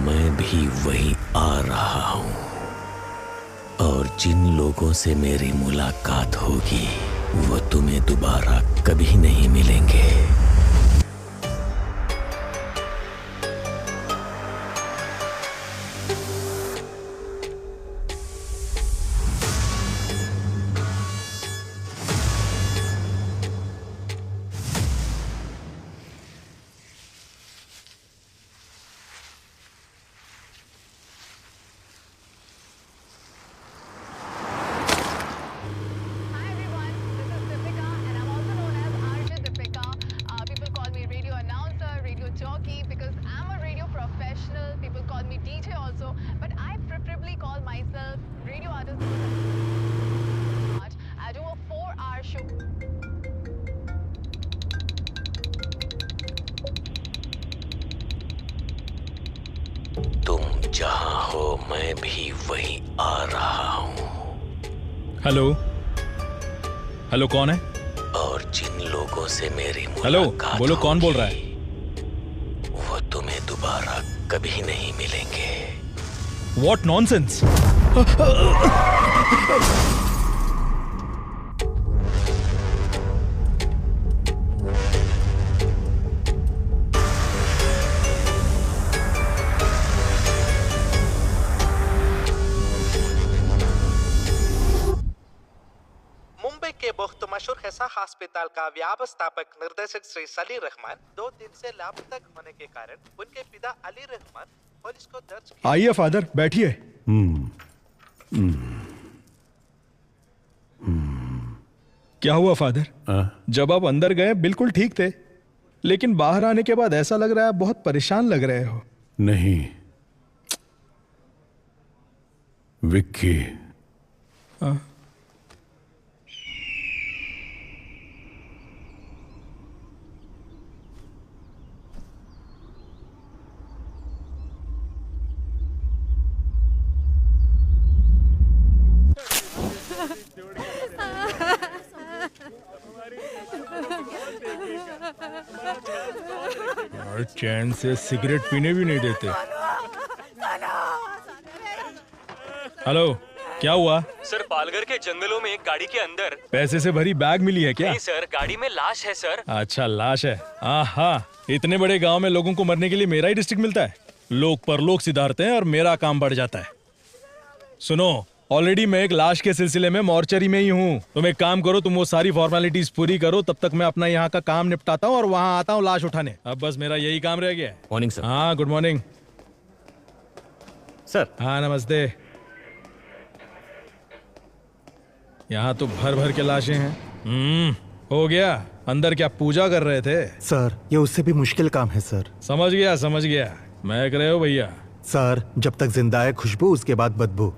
मैं भी वहीं आ रहा हूँ और जिन लोगों से मेरी मुलाकात होगी वो तुम्हें दोबारा कभी नहीं मिलेंगे। तुम जहां हो मैं भी वहीं आ रहा हूँ। हेलो हेलो, कौन है? और जिन लोगों से मेरी हेलो, मुलाकात बोलो कौन बोल रहा है? वो तुम्हें दोबारा कभी नहीं मिलेंगे। What nonsense! मुंबई के बहुत मशहूर हैसा अस्पताल का व्यवस्थापक निर्देशक श्री सलीर रहमान 2 दिन से लापता होने के कारण उनके पिता अली रहमान पुलिस को दर्ज किया। आइए फादर, बैठिए। क्या हुआ फादर? जब आप अंदर गए बिल्कुल ठीक थे, लेकिन बाहर आने के बाद ऐसा लग रहा है आप बहुत परेशान लग रहे हो। नहीं विक्की, और चैन से सिगरेट पीने भी नहीं देते। हेलो, क्या हुआ? सर, पालघर के जंगलों में एक गाड़ी के अंदर पैसे से भरी बैग मिली है क्या? नहीं सर, गाड़ी में लाश है सर। अच्छा, लाश है। आहा, इतने बड़े गांव में लोगों को मरने के लिए मेरा ही डिस्ट्रिक्ट मिलता है। लोग परलोक सिधारते हैं और मेरा काम बढ़ जाता है। सुनो, ऑलरेडी मैं एक लाश के सिलसिले में मॉर्चरी में ही हूँ। तुम एक काम करो, तुम वो सारी फॉर्मेलिटीज पूरी करो, तब तक मैं अपना यहाँ का काम निपटाता हूँ और वहाँ आता हूँ लाश उठाने। अब बस मेरा यही काम रह गया है। Morning sir. हाँ, गुड मॉर्निंग सर। हाँ, नमस्ते। यहाँ तो भर भर के लाशें हैं। हो गया। अंदर क्या पूजा कर रहे थे? सर, ये उससे भी मुश्किल काम है सर। समझ गया समझ गया। मैं कर रहे हो भैया? सर, जब तक जिंदा है खुशबू, उसके बाद बदबू,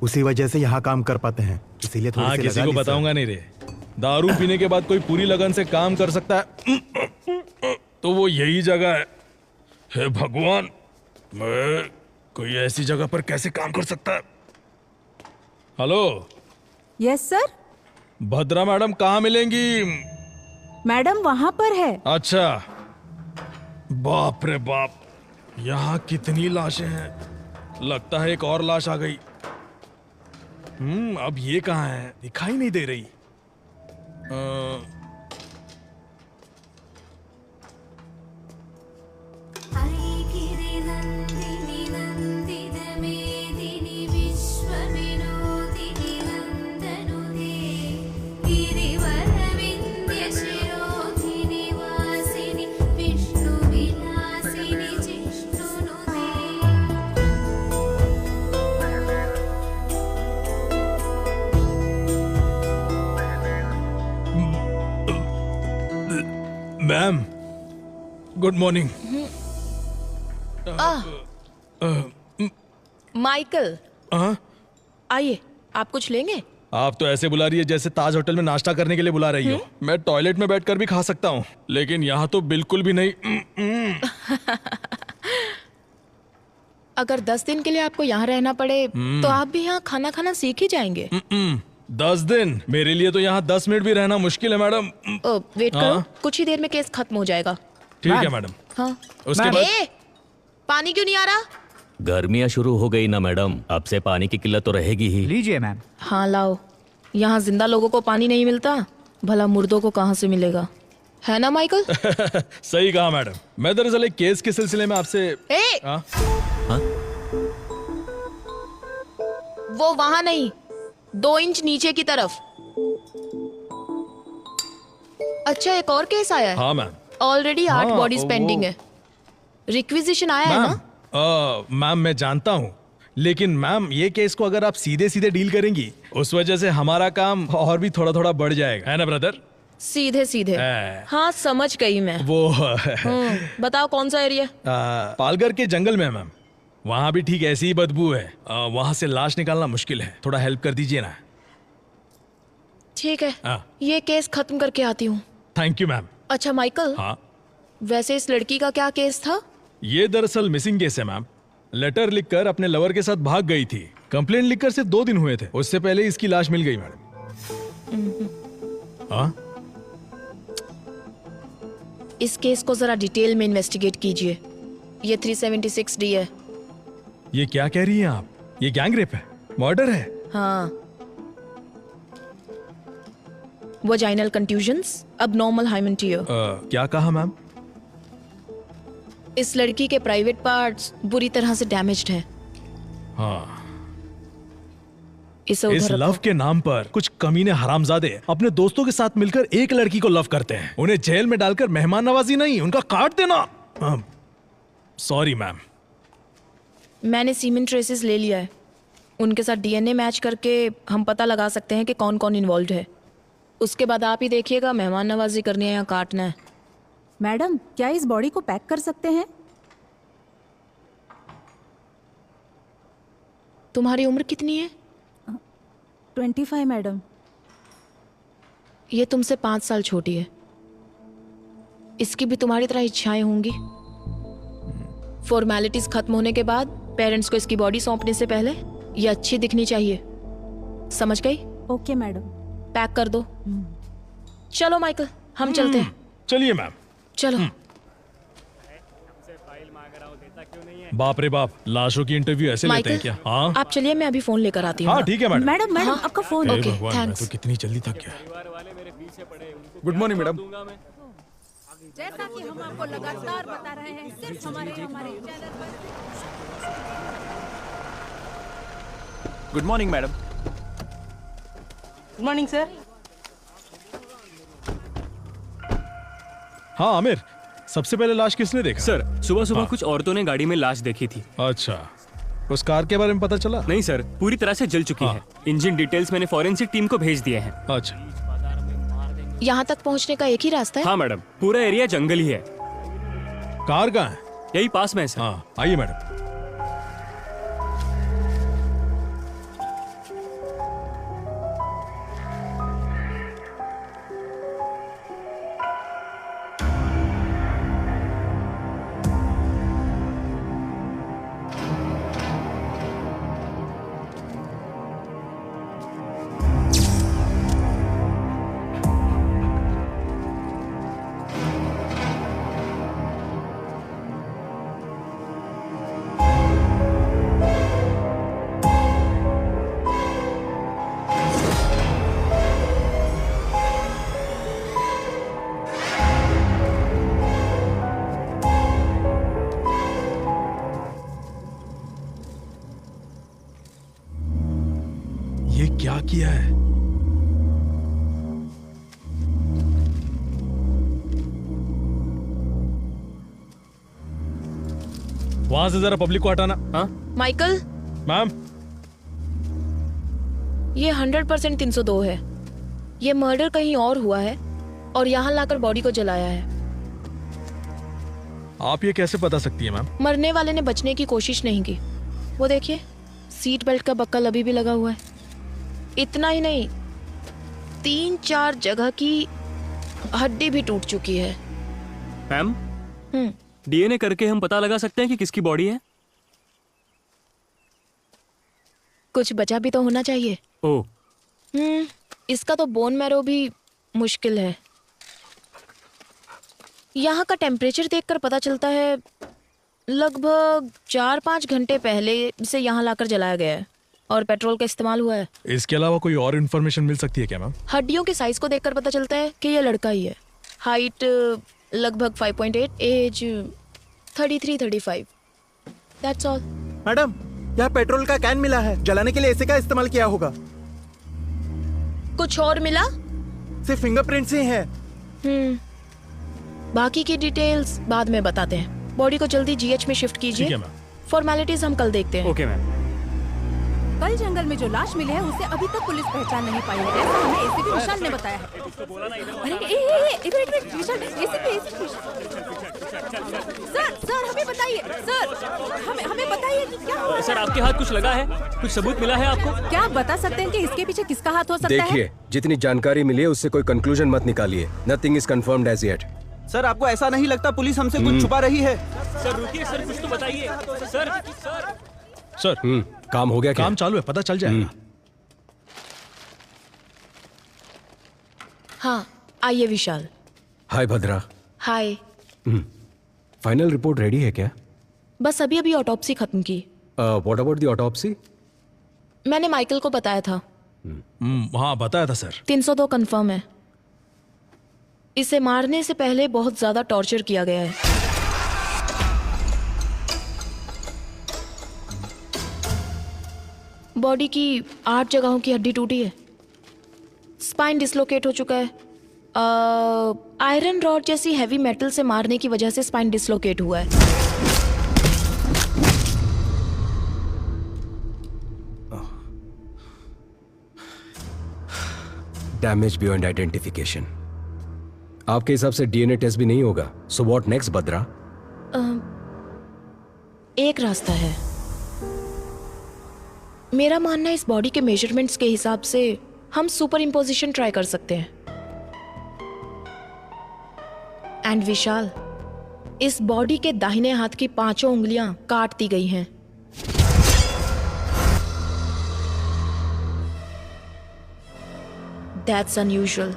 उसी वजह से यहाँ काम कर पाते हैं, इसीलिए थोड़ी हाँ, सी किसी लगा को ली, बताऊंगा नहीं रे। दारू पीने के बाद कोई पूरी लगन से काम कर सकता है तो वो यही जगह है। हे भगवान, मैं कोई ऐसी जगह पर कैसे काम कर सकता है? Hello. Yes sir. Bhadra madam कहाँ मिलेंगी? मैडम वहां पर है। अच्छा, बाप रे बाप, यहाँ कितनी लाशें हैं। लगता है एक और लाश आ गई। अब ये कहाँ है? दिखाई नहीं दे रही। Ma'am, good morning. माइकल, आइए, आप कुछ लेंगे? आप तो ऐसे बुला रही है जैसे ताज होटल में नाश्ता करने के लिए बुला रही हो। मैं टॉयलेट में बैठकर भी खा सकता हूँ, लेकिन यहाँ तो बिल्कुल भी नहीं। अगर 10 दिन के लिए आपको यहाँ रहना पड़े तो आप भी यहाँ खाना खाना सीख ही जाएंगे। 10 दिन? मेरे लिए तो यहाँ 10 मिनट भी रहना मुश्किल है मैडम। वेट करो, कुछ ही देर में केस खत्म हो जाएगा। ठीक है मैडम। हाँ, उसके बाद पानी क्यों नहीं आ रहा? गर्मियाँ शुरू हो गई ना मैडम, अब से पानी की किल्लत तो रहेगी ही। लीजिए मैम। हाँ लाओ। यहाँ जिंदा लोगों को पानी नहीं मिलता, भला मुर्दों को कहाँ से मिलेगा, है ना माइकल? सही कहा मैडम। मैं दरअसल एक केस के सिलसिले में आपसे ए! हाँ? वो वहां नहीं, 2 इंच नीचे की तरफ। अच्छा, एक और केस आया है। हाँ मैम। ऑलरेडी 8 हाँ, बॉडीज वो- पेंडिंग है। रिक्विजिशन आया है मैम ना? मैम मैं जानता हूँ, लेकिन मैम ये केस को अगर आप सीधे सीधे डील करेंगी, उस वजह से हमारा काम और भी थोड़ा थोड़ा बढ़ जाएगा, है ना ब्रदर? सीधे सीधे। है। हाँ समझ गई मैं। वो बताओ कौन सा एरिया? पालघर के जंगल में है मैम। वहाँ भी ठीक ऐसी ही बदबू है। वहाँ से लाश निकालना मुश्किल है, थोड़ा हेल्प कर दीजिए ना। ठीक है, हाँ। ये केस खत्म करके आती हूँ। Thank you ma'am. अच्छा माइकल, हाँ, वैसे इस लड़की का क्या केस था? ये दरअसल मिसिंग केस है मैम। लेटर लिखकर अपने लवर के साथ भाग गई थी। कंप्लेंट लिखकर सिर्फ 2 दिन हुए थे, उससे पहले इसकी लाश मिल गई मैडम। हाँ, इस केस को जरा डिटेल में इन्वेस्टिगेट कीजिए। ये 376 डी है। ये क्या कह रही हैं आप? ये गैंग रेप है, मर्डर है। हाँ। Vaginal कंट्यूजन्स, abnormal hymen tear। क्या कहा मैम? इस लड़की के प्राइवेट पार्ट्स बुरी तरह से डैमेज्ड हैं। हाँ, इसे इस उधर लव के नाम पर कुछ कमीने हरामजादे अपने दोस्तों के साथ मिलकर एक लड़की को लव करते हैं। उन्हें जेल में डालकर मेहमान नवाजी नहीं, उनका काट देना। Sorry ma'am. मैंने सीमेंट ट्रेसेस ले लिया है। उनके साथ डीएनए मैच करके हम पता लगा सकते हैं कि कौन कौन इन्वॉल्व है। उसके बाद आप ही देखिएगा मेहमान नवाजी करनी है या काटना है। मैडम, क्या इस बॉडी को पैक कर सकते हैं? तुम्हारी उम्र कितनी है? 25 मैडम। ये तुमसे 5 साल छोटी है। इसकी भी तुम्हारी तरह इच्छाएं होंगी। फॉर्मेलिटीज खत्म होने के बाद पेरेंट्स को इसकी बॉडी सौंपने से पहले ये अच्छी दिखनी चाहिए। समझ गई? Okay madam. पैक कर दो। चलो माइकल, हम चलते हैं। चलिए मैम। चलो। बाप रे बाप, लाशों की इंटरव्यू ऐसे लेते हैं माइकल, क्या? हाँ आप चलिए, मैं अभी फोन लेकर आती हूँ। हाँ ठीक है मैडम। मैडम मैडम, हाँ। आपका फोन। हे ओके, भगवान, मैं थैंक्स। तो कितनी जल्दी थक गया। Good morning madam. जैसा कि हम आपको लगातार बता रहे हैं, सिर्फ हमारे चैनल पर। Good morning madam. Good morning sir. हाँ आमिर, सबसे पहले लाश किसने देखा? सर, सुबह सुबह हाँ। कुछ औरतों ने गाड़ी में लाश देखी थी। अच्छा, उस कार के बारे में पता चला? नहीं सर, पूरी तरह से जल चुकी हाँ। है। इंजन डिटेल्स मैंने फॉरेंसिक टीम को भेज दिए हैं। अच्छा, यहाँ तक पहुँचने का एक ही रास्ता है। हाँ मैडम, पूरा एरिया जंगल ही है। कार कहाँ है? यही पास में है सर। हाँ आइए मैडम। ये क्या किया है? वहां से जरा पब्लिक को हटाना। हाँ माइकल, मैम, ये 100% 302 है। ये मर्डर कहीं और हुआ है और यहाँ लाकर बॉडी को जलाया है। आप ये कैसे बता सकती है मैम? मरने वाले ने बचने की कोशिश नहीं की। वो देखिए, सीट बेल्ट का बक्कल अभी भी लगा हुआ है। इतना ही नहीं, 3-4 जगह की हड्डी भी टूट चुकी है। मैम, हम्म, डीएनए करके हम पता लगा सकते हैं कि किसकी बॉडी है? कुछ बचा भी तो होना चाहिए। ओह, इसका तो बोन मैरो भी मुश्किल है। यहाँ का टेम्परेचर देखकर पता चलता है लगभग 4-5 घंटे पहले इसे यहाँ लाकर जलाया गया है और पेट्रोल का इस्तेमाल हुआ है। इसके अलावा कोई और इन्फॉर्मेशन मिल सकती है क्या मैम? हड्डियों के साइज को देखकर पता चलता है कि ये लड़का ही है। हाइट लगभग 5.8, एज 33-35। That's all. मैडम, यहाँ पेट्रोल का कैन मिला है, जलाने के लिए इसे का इस्तेमाल किया होगा। कुछ और मिला? सिर्फ फिंगरप्रिंट्स ही हैं। बाकी की डिटेल्स बाद में बताते हैं। बॉडी को जल्दी जीएच में शिफ्ट ठीक है कीजिए। मैम। फॉर्मेलिटीज हम कल देखते हैं। Okay ma'am. कल जंगल में जो लाश मिली है उसे अभी तक पुलिस पहचान नहीं पाई है, ऐसा हमें एसीपी विशाल ने बताया है। अरे एक मिनट विशाल, एसीपी सर हमें बताइए, सर हमें बताइए कि क्या हुआ। सर आपके हाथ कुछ लगा है? कुछ सबूत मिला है आपको? क्या आप बता सकते हैं कि इसके पीछे किसका हाथ हो सकता है? देखिए, जितनी जानकारी मिली है उससे कोई कंक्लूजन मत निकालिए। Nothing is confirmed as yet. Sir आपको ऐसा नहीं लगता पुलिस हमसे कुछ छुपा रही है? सर रुकिए सर, कुछ तो बताइए। सर काम हो गया क्या? काम चालू है, पता चल जाएगा। हाँ, आइए विशाल। हाय भद्रा। हाय। फाइनल रिपोर्ट रेडी है क्या? बस अभी अभी ऑटोप्सी खत्म की। What about the autopsy? मैंने माइकल को बताया था। हाँ बताया था सर। 302 कंफर्म है। इसे मारने से पहले बहुत ज्यादा टॉर्चर किया गया है। बॉडी की 8 जगहों की हड्डी टूटी है। स्पाइन डिसलोकेट हो चुका है। आयरन रॉड जैसी हैवी मेटल से मारने की वजह से स्पाइन डिसलोकेट हुआ है। Damage beyond identification. आपके हिसाब से डीएनए टेस्ट भी नहीं होगा। सो व्हाट नेक्स्ट भद्रा? एक रास्ता है। मेरा मानना है इस बॉडी के मेजरमेंट्स के हिसाब से हम सुपर इम्पोजिशन ट्राई कर सकते हैं। एंड विशाल, इस बॉडी के दाहिने हाथ की 5 उंगलियां काट दी गई हैं। That's unusual.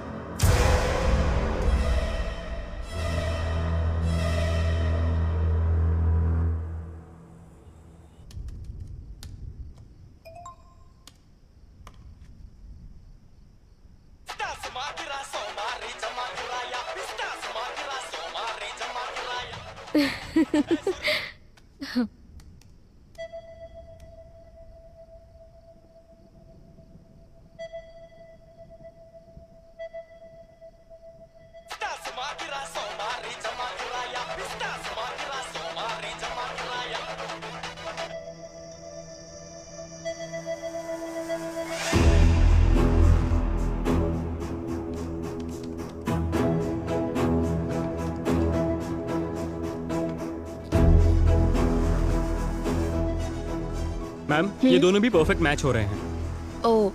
मैम ये दोनों भी परफेक्ट मैच हो रहे हैं। ओह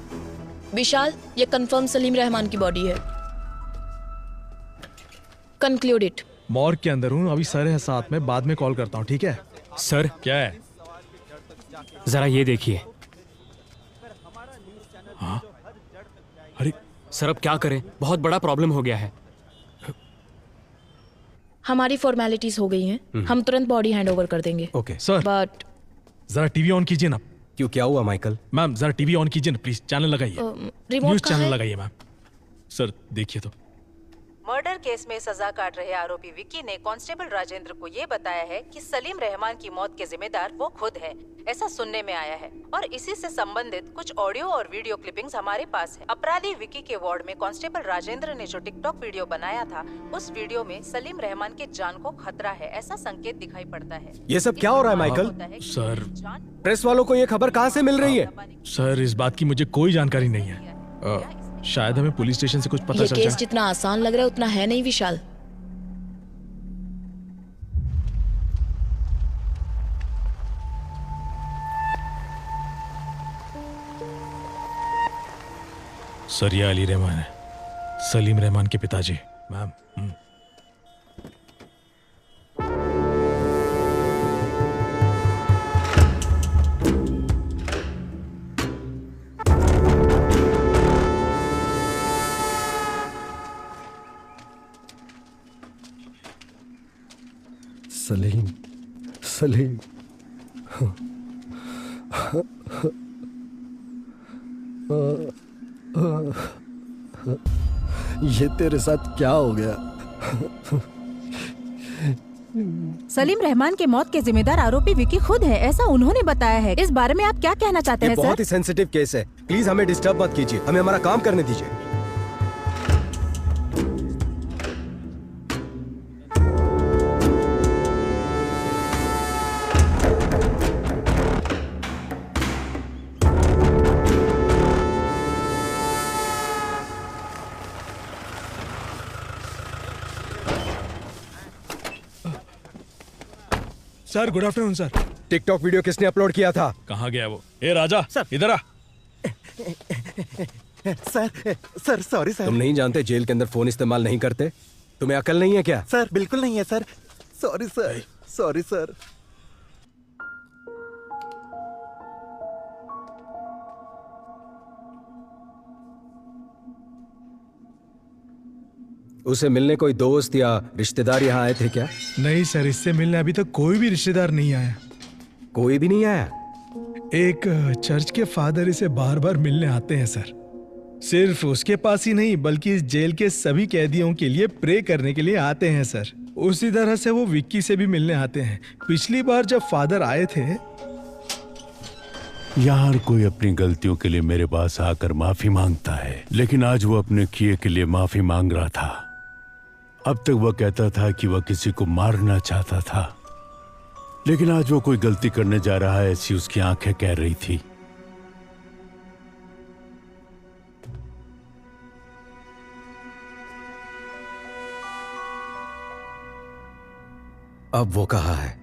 विशाल, ये कंफर्म सलीम रहमान की बॉडी है। Conclude it. मॉर्ग के अंदर हूँ, अभी सर है साथ में, बाद में कॉल करता हूँ, ठीक है? सर क्या है? जरा ये देखिए। हाँ? अरे सर अब क्या करें, बहुत बड़ा प्रॉब्लम हो गया है। हमारी फॉर्मेलिटीज हो गई हैं। हम तुरंत बॉडी हैंड ओवर कर देंगे। ओके सर, बट जरा टीवी ऑन कीजिए ना। क्यों, क्या हुआ माइकल? मैम जरा टीवी ऑन कीजिए ना प्लीज, चैनल लगाइए। रिमोट न्यूज कहाँ चैनल है? लगाइए मैम। सर देखिए तो। मर्डर केस में सजा काट रहे आरोपी विक्की ने कांस्टेबल राजेंद्र को ये बताया है कि सलीम रहमान की मौत के जिम्मेदार वो खुद है, ऐसा सुनने में आया है। और इसी से संबंधित कुछ ऑडियो और वीडियो क्लिपिंग्स हमारे पास है। अपराधी विक्की के वार्ड में कांस्टेबल राजेंद्र ने जो टिकटॉक वीडियो बनाया था, उस वीडियो में सलीम रहमान के जान को खतरा है ऐसा संकेत दिखाई पड़ता है। ये सब क्या हो रहा है माइकल? सर प्रेस वालों को ये खबर कहाँ से मिल रही है? सर इस बात की मुझे कोई जानकारी नहीं है। शायद हमें पुलिस स्टेशन से कुछ पता ये चल केस जाए। जितना आसान लग रहा है उतना है नहीं विशाल। सर ये अली रहमान है, सलीम रहमान के पिताजी। मैम सलीम, ये तेरे साथ क्या हो गया? सलीम रहमान के मौत के जिम्मेदार आरोपी विकी खुद है, ऐसा उन्होंने बताया है। इस बारे में आप क्या कहना चाहते हैं सर? बहुत ही सेंसिटिव केस है, प्लीज हमें डिस्टर्ब मत कीजिए, हमें हमारा काम करने दीजिए। Sir good afternoon sir. TikTok video किसने अपलोड किया था? कहाँ गया वो? ए राजा सर, इधर आ। Sir sorry sir. तुम नहीं जानते जेल के अंदर फोन इस्तेमाल नहीं करते? तुम्हें अकल नहीं है क्या? सर बिल्कुल नहीं है sir. Sorry sir, sorry sir. उसे मिलने कोई दोस्त या रिश्तेदार यहाँ आए थे क्या? नहीं सर, इससे मिलने अभी तक कोई भी रिश्तेदार नहीं आया। कोई भी नहीं आया? एक चर्च के फादर इसे बार बार मिलने आते हैं सर। सिर्फ उसके पास ही नहीं बल्कि इस जेल के सभी कैदियों के लिए प्रे करने के लिए आते हैं सर। उसी तरह से वो विक्की से भी मिलने आते हैं। पिछली बार जब फादर आए थे, यहाँ हर कोई अपनी गलतियों के लिए मेरे पास आकर माफी मांगता है, लेकिन आज वो अपने किए के लिए माफी मांग रहा था। अब तक वह कहता था कि वह किसी को मारना चाहता था, लेकिन आज वो कोई गलती करने जा रहा है ऐसी उसकी आंखें कह रही थी। अब वो कहाँ है?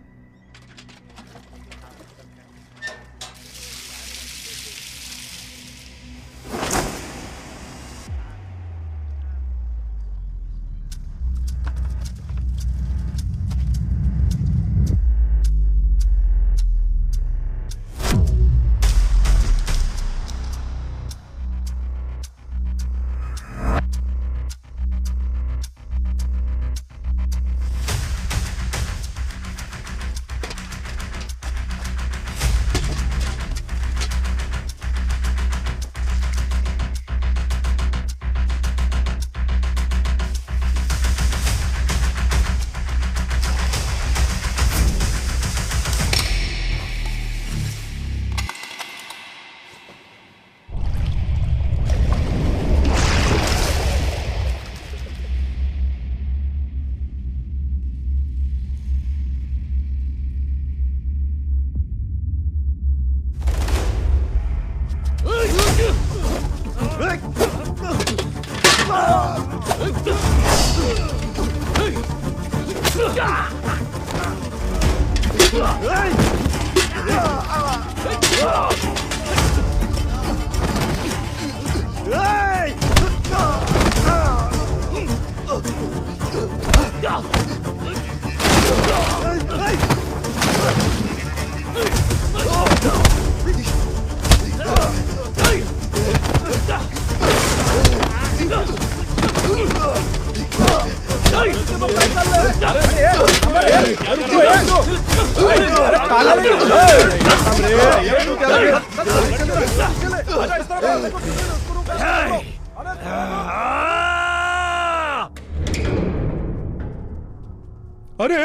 अरे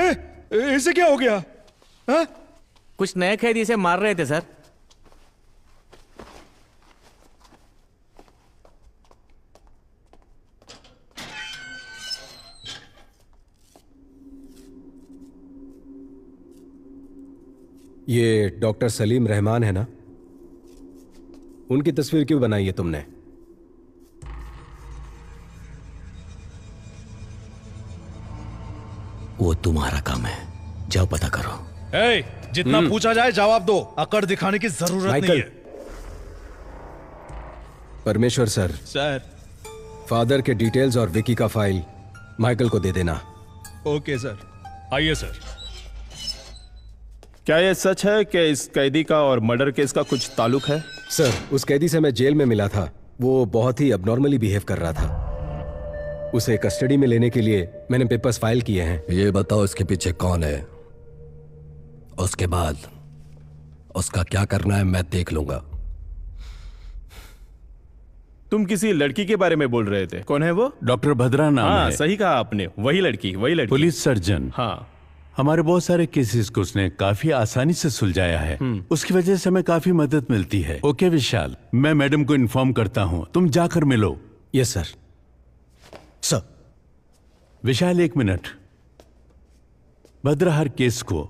इसे क्या हो गया? हा? कुछ नए कैदी से मार रहे थे सर। ये डॉक्टर सलीम रहमान है ना? उनकी तस्वीर क्यों बनाई है तुमने? वो तुम्हारा काम है, जाओ पता करो। जितना पूछा जाए जवाब दो, अकड़ दिखाने की जरूरत नहीं है। परमेश्वर सर, फादर के डिटेल्स और विकी का फाइल माइकल को दे देना। Okay sir. आइए सर। क्या यह सच है कि इस कैदी का और मर्डर केस का कुछ ताल्लुक है? सर, उस कैदी से मैं जेल में मिला था। वो बहुत ही अबनॉर्मली बिहेव कर रहा था। उसे कस्टडी में लेने के लिए मैंने पेपर्स फाइल किए हैं। ये बताओ इसके पीछे कौन है उसके बाद उसका क्या करना है मैं देख लूंगा। तुम किसी लड़की के बारे में बोल रहे थे, कौन है वो? डॉक्टर भद्रा नाम हाँ है। सही कहा आपने, वही लड़की। Police surgeon. हाँ, हमारे बहुत सारे केसेस को उसने काफी आसानी से सुलझाया है। उसकी वजह से हमें काफी मदद मिलती है। ओके विशाल, मैं मैडम को इन्फॉर्म करता हूँ, तुम जाकर मिलो। Yes sir. सर। विशाल एक मिनट। भद्रा हर केस को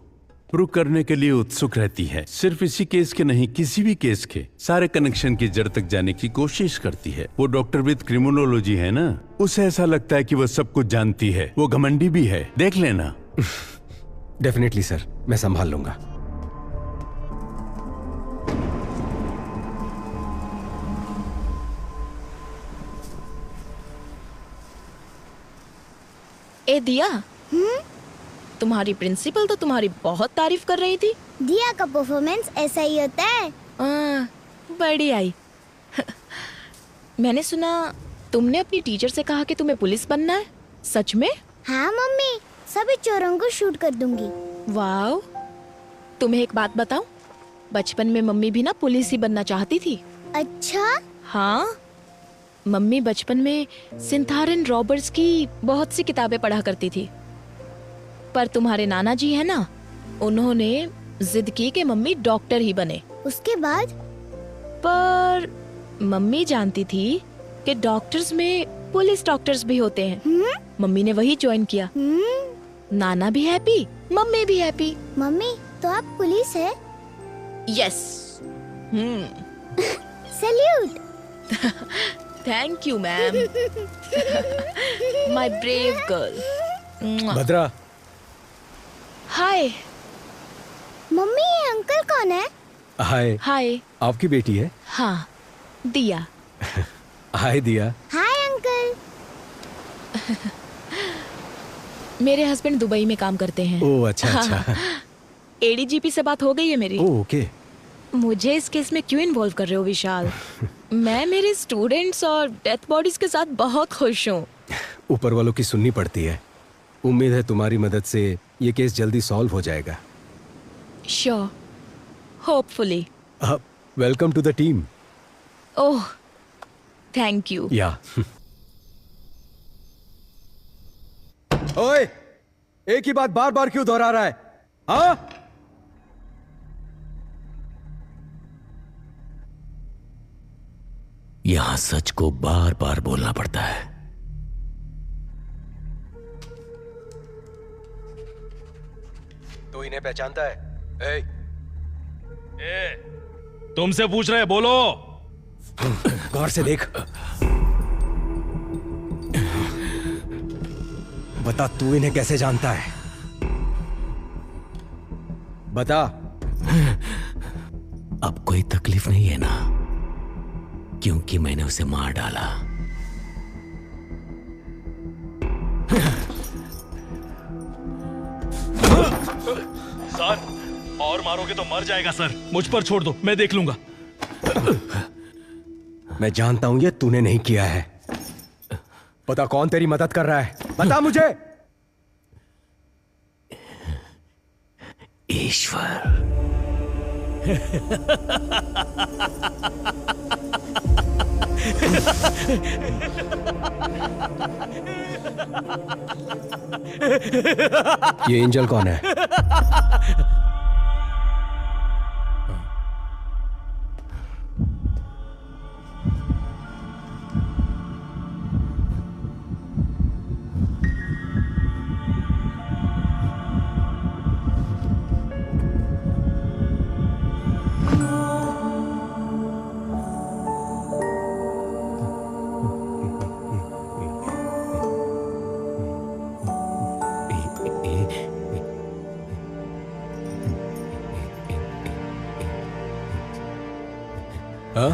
प्रूव करने के लिए उत्सुक रहती है। सिर्फ इसी केस के नहीं, किसी भी केस के सारे कनेक्शन की जड़ तक जाने की कोशिश करती है। वो डॉक्टर विद क्रिमिनोलॉजी है ना, उसे ऐसा लगता है कि वो सब कुछ जानती है। वो घमंडी भी है, देख लेना। डेफिनेटली सर, मैं संभाल लूंगा। ए दिया, तुम्हारी प्रिंसिपल तो तुम्हारी बहुत तारीफ कर रही थी। दिया का परफॉर्मेंस ऐसा ही होता है। बड़ी आई। मैंने सुना तुमने अपनी टीचर से कहा कि तुम्हें पुलिस बनना है, सच में? हाँ मम्मी, सभी चोरों को शूट कर दूंगी। वाह, तुम्हें एक बात बताऊं, बचपन में मम्मी भी ना पुलिस ही बनना चाहती थी। अच्छा? हाँ, मम्मी बचपन में सिंथारन रॉबर्ट्स की बहुत सी किताबें पढ़ा करती थी, पर तुम्हारे नाना जी है ना, उन्होंने जिद की कि मम्मी डॉक्टर ही बने। उसके बाद? पर मम्मी जानती थी कि डॉक्टर्स में पुलिस डॉक्टर्स भी होते हैं। मम्मी ने वही ज्वाइन किया। नाना भी हैप्पी, मम्मी भी हैप्पी। मम्मी, तो आप पुलिस है? Yes. Salute. Thank you ma'am. My brave girl. Bhadra. Hi. Mummy, ये अंकल कौन है? हाय। हाय। आपकी बेटी है? हाँ, दिया। हाय दिया। Hi uncle. मेरे हस्बैंड दुबई में काम करते हैं। ओह अच्छा अच्छा। एडीजीपी से बात हो गई है मेरी। Oh okay. मुझे इस केस में क्यों इन्वॉल्व कर रहे हो विशाल? मैं मेरे स्टूडेंट्स और डेथ बॉडीज के साथ बहुत खुश हूँ। ऊपर वालों की सुननी पड़ती है। उम्मीद है तुम्हारी मदद से ये केस जल्दी सॉल्व हो जाएगा। Sure, hopefully. Welcome to the team. Oh, thank you. Yeah. ओए, एक ही बात बार बार क्यों दोहरा रहा है? हाँ? यहां सच को बार बार बोलना पड़ता है। तू इन्हें पहचानता है? तुमसे पूछ रहे, बोलो। गौर से देख। बता, तू इन्हें कैसे जानता है? बता। अब कोई तकलीफ नहीं है ना, क्योंकि मैंने उसे मार डाला। सर, और मारोगे तो मर जाएगा सर। मुझ पर छोड़ दो, मैं देख लूंगा। मैं जानता हूं ये तूने नहीं किया है। पता कौन तेरी मदद कर रहा है? बता मुझे। ईश्वर। ये एंजल कौन है? हाँ?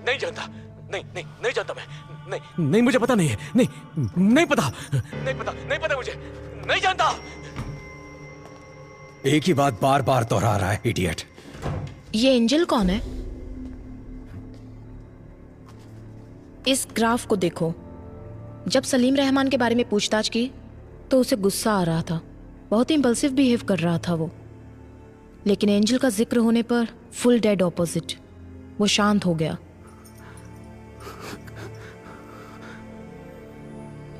नहीं जानता, नहीं जानता मैं। नहीं मुझे पता नहीं है। नहीं पता मुझे। नहीं जानता। एक ही बात बार बार दोहरा रहा है, इडियट। ये एंजल कौन है? इस ग्राफ को देखो। जब सलीम रहमान के बारे में पूछताछ की तो उसे गुस्सा आ रहा था, बहुत इम्पल्सिव बिहेव कर रहा था वो। लेकिन एंजल का जिक्र होने पर फुल डेड ऑपोजिट, वो शांत हो गया।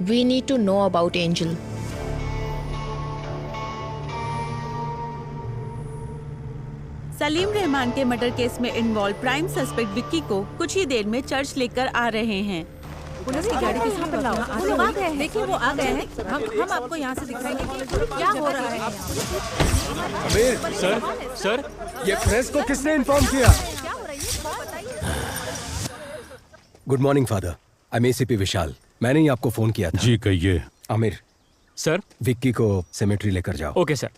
We need to know about Angel. Salim Rahman के मर्डर केस में इन्वॉल्व प्राइम सस्पेक्ट विक्की को कुछ ही देर में चर्च लेकर आ रहे हैं। पुलिस की गाड़ी के साथ लाओ। वो लोग आ गए हैं। देखिए वो आ गए हैं। हम आपको यहाँ से दिखाएंगे कि क्या हो रहा है। अमीर सर ये प्रेस को किसने इन्फॉर्म किया? Good morning father, I am ACP Vishal. मैंने ही आपको फोन किया था। जी कहिए। आमिर सर, विक्की को सेमेट्री लेकर जाओ। Okay sir.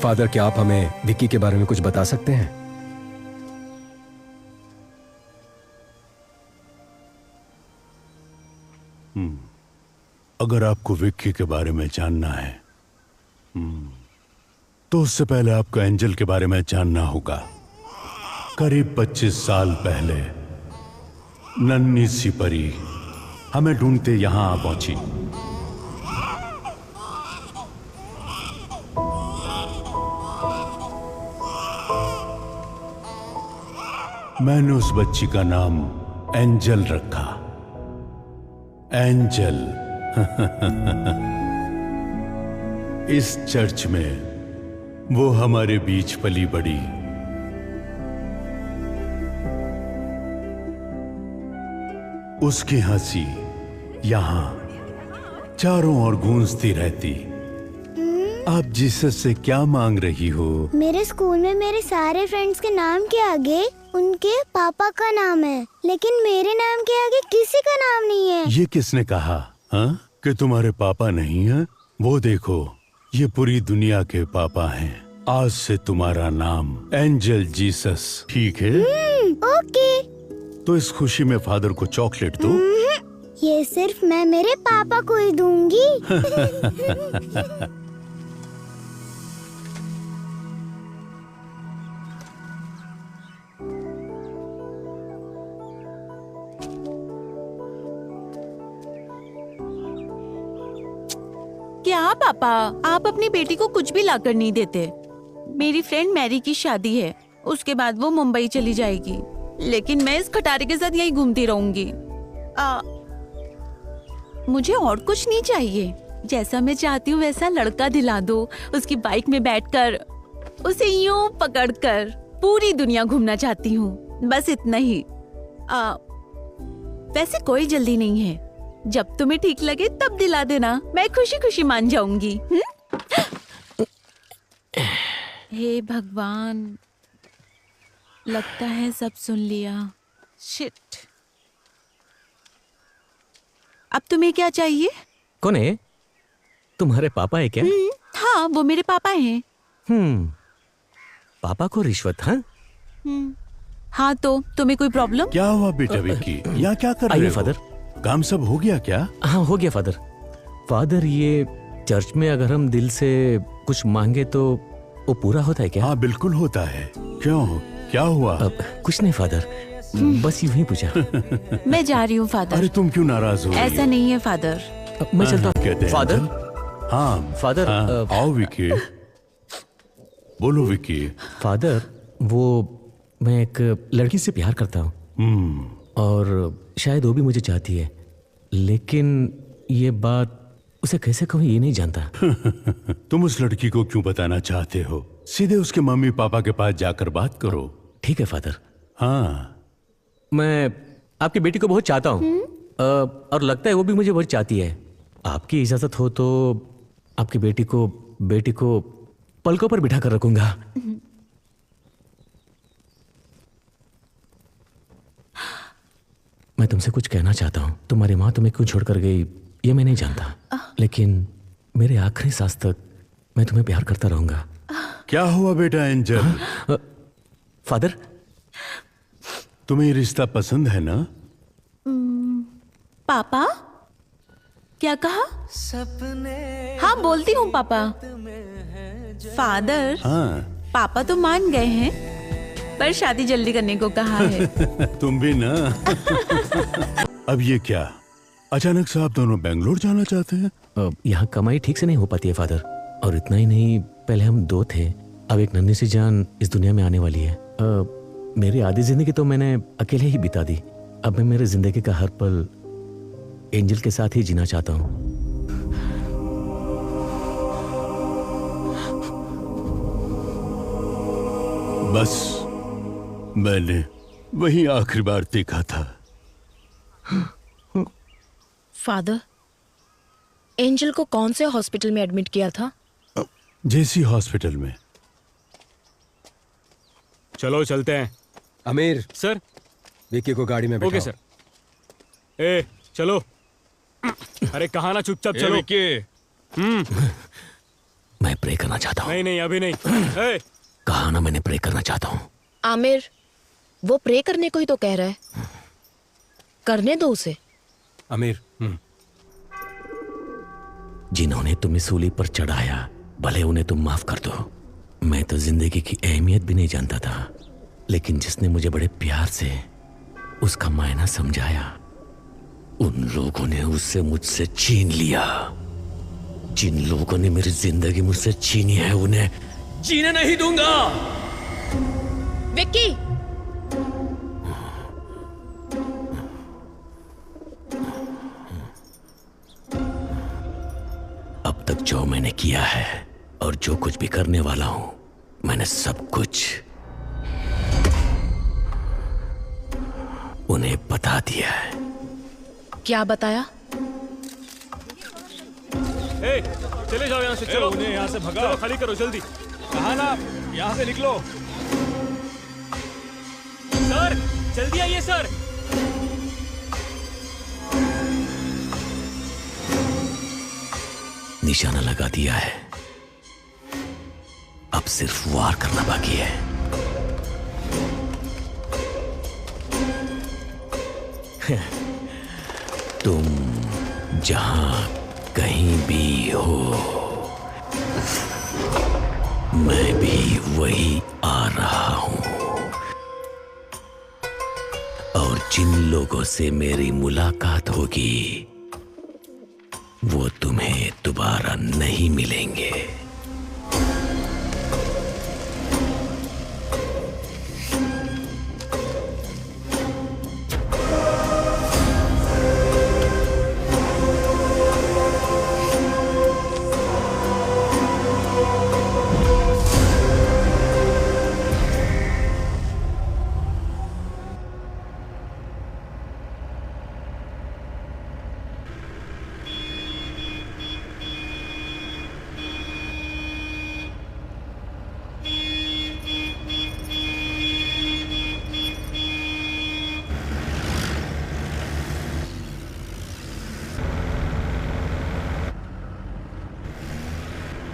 फादर, क्या आप हमें विक्की के बारे में कुछ बता सकते हैं? अगर आपको विक्की के बारे में जानना है तो उससे पहले आपको एंजल के बारे में जानना होगा। करीब 25 साल पहले नन्ही सी परी हमें ढूंढते यहां आ पहुंची। मैंने उस बच्ची का नाम एंजल रखा। एंजल। इस चर्च में वो हमारे बीच पली बड़ी। उसकी हंसी यहां चारों ओर गूंजती रहती। आप जीसस से क्या मांग रही हो? मेरे स्कूल में मेरे सारे फ्रेंड्स के नाम के आगे उनके पापा का नाम है, लेकिन मेरे नाम के आगे किसी का नाम नहीं है। ये किसने कहा कि तुम्हारे पापा नहीं हैं? वो देखो, ये पूरी दुनिया के पापा हैं। आज से तुम्हारा नाम एंजल जीसस, ठीक है? ओके। तो इस खुशी में फादर को चॉकलेट दो। ये सिर्फ मैं मेरे पापा को ही दूंगी। क्या पापा, आप अपनी बेटी को कुछ भी लाकर नहीं देते। मेरी फ्रेंड मैरी की शादी है, उसके बाद वो मुंबई चली जाएगी, लेकिन मैं इस खटारे के साथ यहीं घूमती रहूंगी। मुझे और कुछ नहीं चाहिए। जैसा मैं चाहती हूँ वैसा लड़का दिला दो। उसकी बाइक में बैठकर, उसे यूं पकड़कर पूरी दुनिया घूमना चाहती हूँ, बस इतना ही। वैसे कोई जल्दी नहीं है, जब तुम्हें ठीक लगे तब दिला देना, मैं खुशी खुशी मान जाऊंगी। हे भगवान, लगता है सब सुन लिया। शिट। अब तुम्हें क्या चाहिए? कौन है? तुम्हारे पापा है क्या? हाँ, वो मेरे पापा हैं। पापा को रिश्वत? हाँ, तो तुम्हें कोई प्रॉब्लम? क्या हुआ बेटा विक्की? यहाँ क्या कर रहे हो? फादर, काम सब हो गया क्या? हाँ हो गया फादर। फादर, ये चर्च में अगर हम दिल से कुछ मांगे तो वो पूरा होता है क्या? हाँ बिल्कुल होता है। क्यों, क्या हुआ? कुछ नहीं फादर, बस यूं ही पूछा। मैं जा रही हूँ फादर। अरे तुम क्यों नाराज हो? ऐसा नहीं है फादर। मैं चलता हूँ। कहते हैं फादर? हाँ फादर, आओ विक्की। बोलो विक्की। फादर, वो मैं एक लड़की से प्यार करता हूँ और शायद वो भी मुझे चाहती है, लेकिन ये बात उसे कैसे कहूँ ये नहीं जानता। तुम उस लड़की को क्यों बताना चाहते हो? सीधे उसके मम्मी पापा के पास जाकर बात करो। ठीक है फादर। हाँ, मैं आपकी बेटी को बहुत चाहता हूँ और लगता है वो भी मुझे बहुत चाहती है। आपकी इजाजत हो तो आपकी बेटी को पलकों पर बिठा कर रखूंगा। मैं तुमसे कुछ कहना चाहता हूँ। तुम्हारी माँ तुम्हें क्यों छोड़कर गई ये मैं नहीं जानता, लेकिन मेरे आखिरी सांस तक मैं तुम्हें प्यार करता रहूंगा। क्या हुआ बेटा एंजल? फादर, तुम्हें ये रिश्ता पसंद है ना? पापा क्या कहा? हाँ बोलती हूँ पापा। फादर, हाँ। पापा तो मान गए हैं, पर शादी जल्दी करने को कहा है। तुम भी ना। अब ये क्या, अचानक से आप दोनों बेंगलोर जाना चाहते हैं? यहाँ कमाई ठीक से नहीं हो पाती है फादर, और इतना ही नहीं, पहले हम 2 थे, अब एक नन्ही सी जान इस दुनिया में आने वाली है। मेरी आधी जिंदगी तो मैंने अकेले ही बिता दी। अब मैं मेरे जिंदगी का हर पल एंजल के साथ ही जीना चाहता हूँ। बस मैंने वही आखिरी बार देखा था। फादर, एंजल को कौन से हॉस्पिटल में एडमिट किया था? जेसी हॉस्पिटल में। चलो चलते हैं। आमिर सर, विक्की को गाड़ी में बैठाओ। Okay sir. ए चलो। अरे कहा ना, चुपचाप चलो। विक्की, मैं प्रे करना चाहता हूँ। नहीं नहीं अभी नहीं। ए, कहा ना मैंने प्रे करना चाहता हूँ। आमिर, वो प्रे करने को ही तो कह रहा है, करने दो उसे। आमिर, जिन्होंने तुम्हें सूली पर चढ़ाया, भले उन्हें तुम माफ कर दो। मैं तो जिंदगी की अहमियत भी नहीं जानता था, लेकिन जिसने मुझे बड़े प्यार से उसका मायना समझाया, उन लोगों ने उससे मुझसे छीन लिया। जिन लोगों ने मेरी जिंदगी मुझसे छीनी है, उन्हें जीने नहीं दूंगा। विक्की, अब तक जो मैंने किया है और जो कुछ भी करने वाला हूं, मैंने सब कुछ उन्हें बता दिया है। क्या बताया? ए, चले जाओ यहाँ से। चलो उन्हें यहाँ से भगाओ। चलो, खाली करो जल्दी। कहा ना, यहाँ से निकलो। सर जल्दी आइए सर। निशाना लगा दिया है, अब सिर्फ वार करना बाकी है। तुम जहां कहीं भी हो, मैं भी वही आ रहा हूं, और जिन लोगों से मेरी मुलाकात होगी, वो तुम्हें दोबारा नहीं मिलेंगे।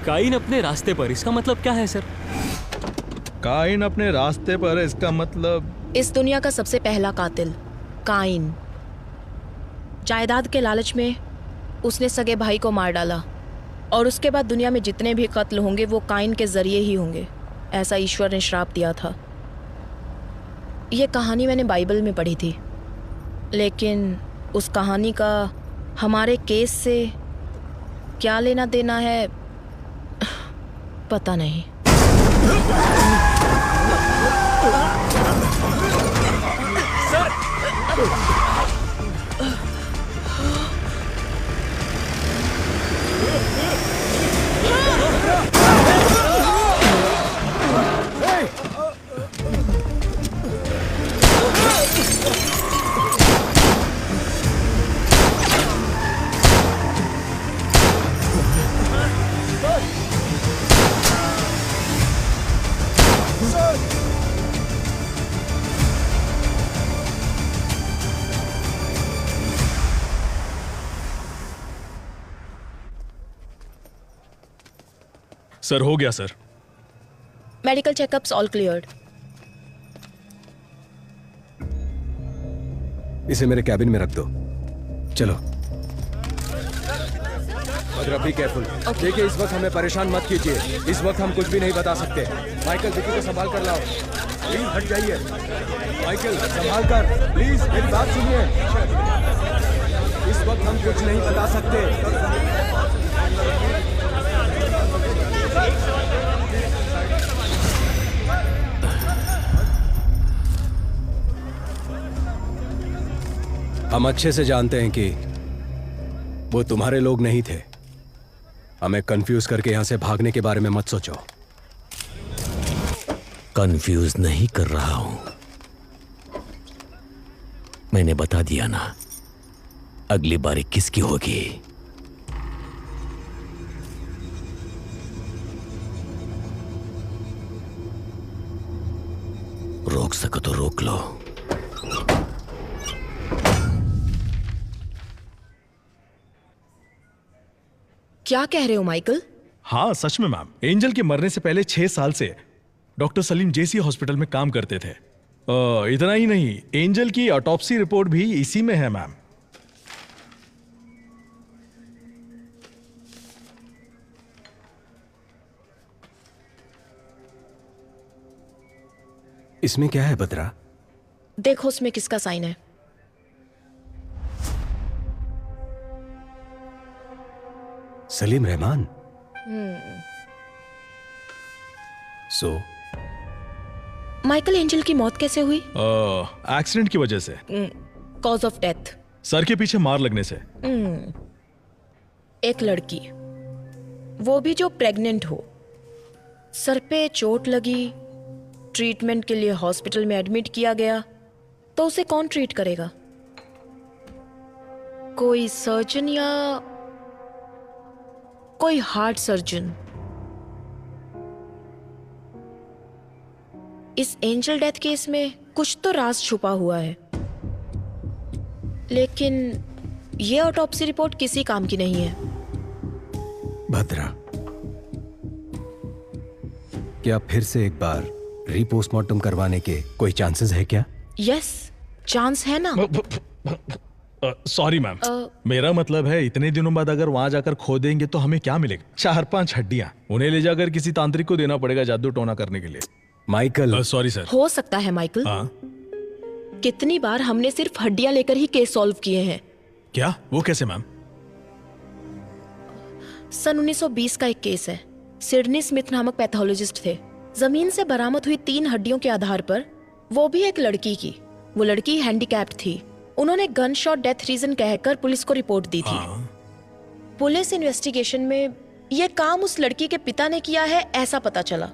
काइन अपने रास्ते पर, इसका मतलब क्या है सर? काइन अपने रास्ते पर, इसका मतलब इस दुनिया का सबसे पहला कातिल काइन। जायदाद के लालच में उसने सगे भाई को मार डाला, और उसके बाद दुनिया में जितने भी कत्ल होंगे वो काइन के जरिए ही होंगे, ऐसा ईश्वर ने श्राप दिया था। ये कहानी मैंने बाइबल में पढ़ी थी, लेकिन उस कहानी का हमारे केस से क्या लेना देना है पता नहीं। सर हो गया sir. Medical checkups all cleared. इसे मेरे कैबिन में रख दो। चलो भद्रा, बी केयरफुल। देखिए, इस वक्त हमें परेशान मत कीजिए। इस वक्त हम कुछ भी नहीं बता सकते। माइकल, विकी को संभाल कर लाओ। प्लीज हट जाइए। माइकल, संभाल कर, प्लीज मेरी बात सुनिए। इस वक्त हम कुछ नहीं बता सकते। हम अच्छे से जानते हैं कि वो तुम्हारे लोग नहीं थे। हमें कंफ्यूज करके यहां से भागने के बारे में मत सोचो। कंफ्यूज नहीं कर रहा हूं, मैंने बता दिया ना, अगली बारी किसकी होगी। रोक सको तो रोक लो। क्या कह रहे हो माइकल? हाँ सच में मैम, एंजल के मरने से पहले 6 साल से डॉक्टर सलीम जेसी हॉस्पिटल में काम करते थे। इतना ही नहीं, एंजल की ऑटोप्सी रिपोर्ट भी इसी में है मैम। इसमें क्या है बद्रा? देखो उसमें किसका साइन है। Salim Rahman. So Michael, angel की मौत कैसे हुई? एक्सीडेंट की वजह से। Cause of death? सर के पीछे मार लगने से। एक लड़की, वो भी जो प्रेग्नेंट हो, सर पे चोट लगी, ट्रीटमेंट के लिए हॉस्पिटल में एडमिट किया गया, तो उसे कौन ट्रीट करेगा? कोई सर्जन या कोई हार्ट सर्जन? इस एंजल डेथ केस में कुछ तो राज छुपा हुआ है, लेकिन ये ऑटोप्सी रिपोर्ट किसी काम की नहीं है। भद्रा, क्या फिर से एक बार रीपोस्टमार्टम करवाने के कोई चांसेस है क्या? यस, चांस है ना। सॉरी मैम, मेरा मतलब है इतने दिनों बाद अगर वहां जाकर खो देंगे तो हमें क्या मिलेगा? 4-5 हड्डियां। उन्हें ले जाकर किसी तांत्रिक को देना पड़ेगा जादू टोना करने के लिए। माइकल। Sorry sir. हो सकता है माइकल। कितनी बार हमने सिर्फ हड्डियां लेकर ही केस सॉल्व किए हैं। क्या? वो कैसे मैम? सन 1920 का एक केस है। सिडनी स्मिथ नामक पैथोलॉजिस्ट थे। जमीन से बरामद हुई 3 हड्डियों के आधार पर, वो भी एक लड़की की, वो लड़की हैंडीकैप्ड थी। उन्होंने गन शॉट डेथ रीजन कहकर पुलिस को रिपोर्ट दी थी। पुलिस इन्वेस्टिगेशन में यह काम उस लड़की के पिता ने किया है, ऐसा पता चला।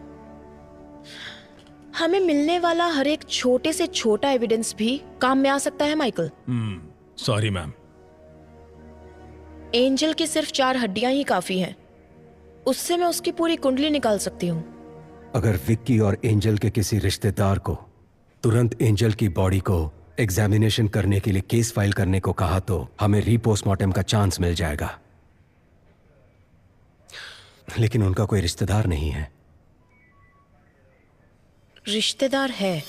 हमें मिलने वाला हर एक छोटे से छोटा एविडेंस भी काम में आ सकता है माइकल। Sorry ma'am. एंजल की सिर्फ 4 हड्डियां ही काफी हैं। उससे मैं उसकी पूरी कुंडली निकाल सकती हूँ। अगर विक्की और एंजल के किसी रिश्तेदार को तुरंत एंजल की बॉडी को एग्जामिनेशन करने के लिए केस फाइल करने को कहा तो हमें रीपोस्टमार्टम का चांस मिल जाएगा। लेकिन उनका कोई रिश्तेदार नहीं है। रिश्तेदार है।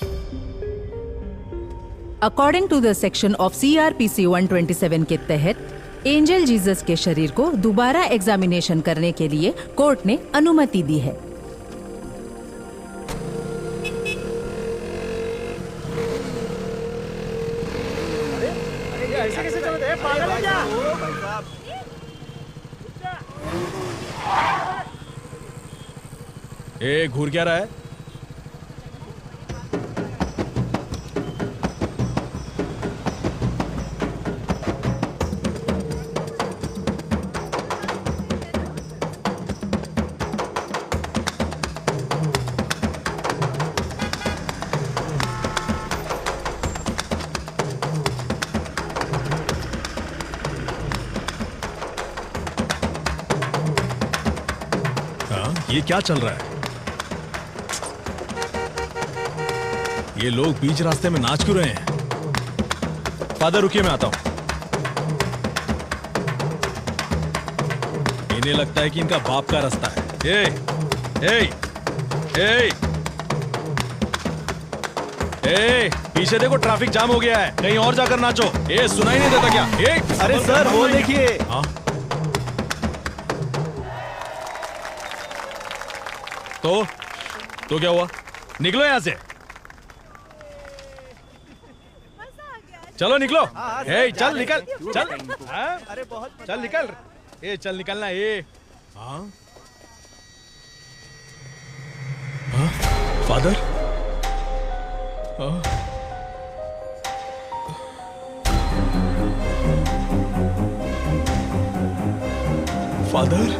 According to the section of CRPC 127 के तहत एंजल जीसस के शरीर को दोबारा एग्जामिनेशन करने के लिए कोर्ट ने अनुमति दी है। ऐसे कैसे चलते हैं? पागल है क्या? ए, घूर क्या रहा है? ये क्या चल रहा है? ये लोग बीच रास्ते में नाच क्यों रहे हैं? फादर रुकिए, मैं आता हूं। इन्हें लगता है कि इनका बाप का रास्ता है। ए, ए, ए, ए, पीछे देखो ट्रैफिक जाम हो गया है, कहीं और जाकर नाचो। ए, सुनाई नहीं देता क्या? अरे सर वो देखिए। हाँ? तो क्या हुआ? निकलो यहाँ से, चलो निकलो। ए, चल निकल, चल। अरे बहुत चल निकल। ए, चल निकलना। ए, हाँ? Father? Father?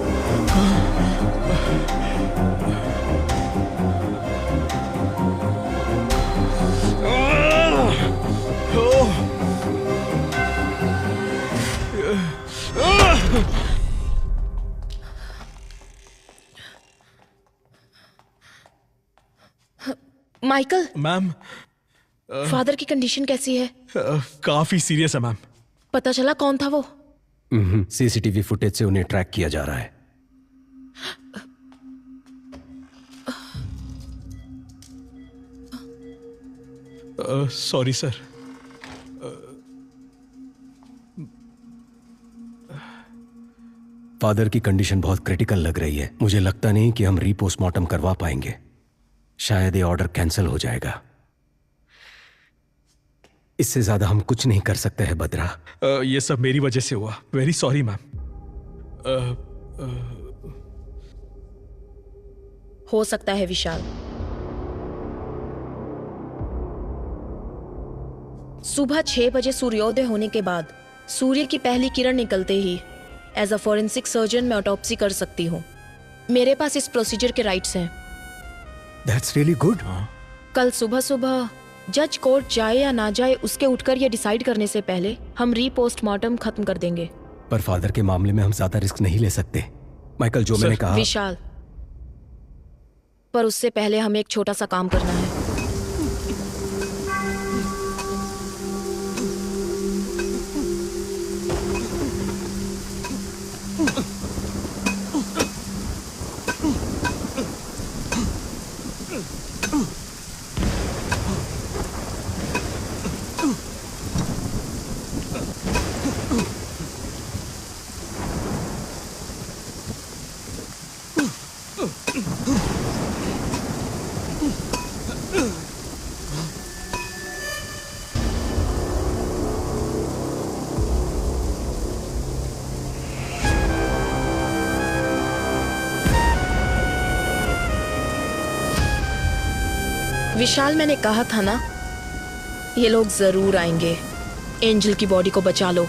Michael. Ma'am, father की कंडीशन कैसी है? काफी सीरियस है मैम। पता चला कौन था वो? सीसीटीवी फुटेज से उन्हें ट्रैक किया जा रहा है। Sorry sir. फादर की कंडीशन बहुत क्रिटिकल लग रही है। मुझे लगता नहीं कि हम रीपोस्टमार्टम करवा पाएंगे। शायद ये ऑर्डर कैंसिल हो जाएगा। इससे ज्यादा हम कुछ नहीं कर सकते हैं बद्रा। ये सब मेरी वजह से हुआ। Very sorry ma'am. हो सकता है विशाल। सुबह 6 बजे सूर्योदय होने के बाद सूर्य की पहली किरण निकलते ही एज अ फॉरेंसिक सर्जन मैं ऑटोप्सी कर सकती हूँ। मेरे पास इस प्रोसीजर के राइट्स हैं। That's really good. कल सुबह जज कोर्ट जाए या ना जाए उसके उठकर ये डिसाइड करने से पहले हम रीपोस्टमार्टम खत्म कर देंगे। पर फादर के मामले में हम ज्यादा रिस्क नहीं ले सकते। माइकल, जो मैंने कहा। विशाल, पर उससे पहले हमें एक छोटा सा काम करना है। विशाल, मैंने कहा था ना, ये लोग जरूर आएंगे। एंजल की बॉडी को बचा लो।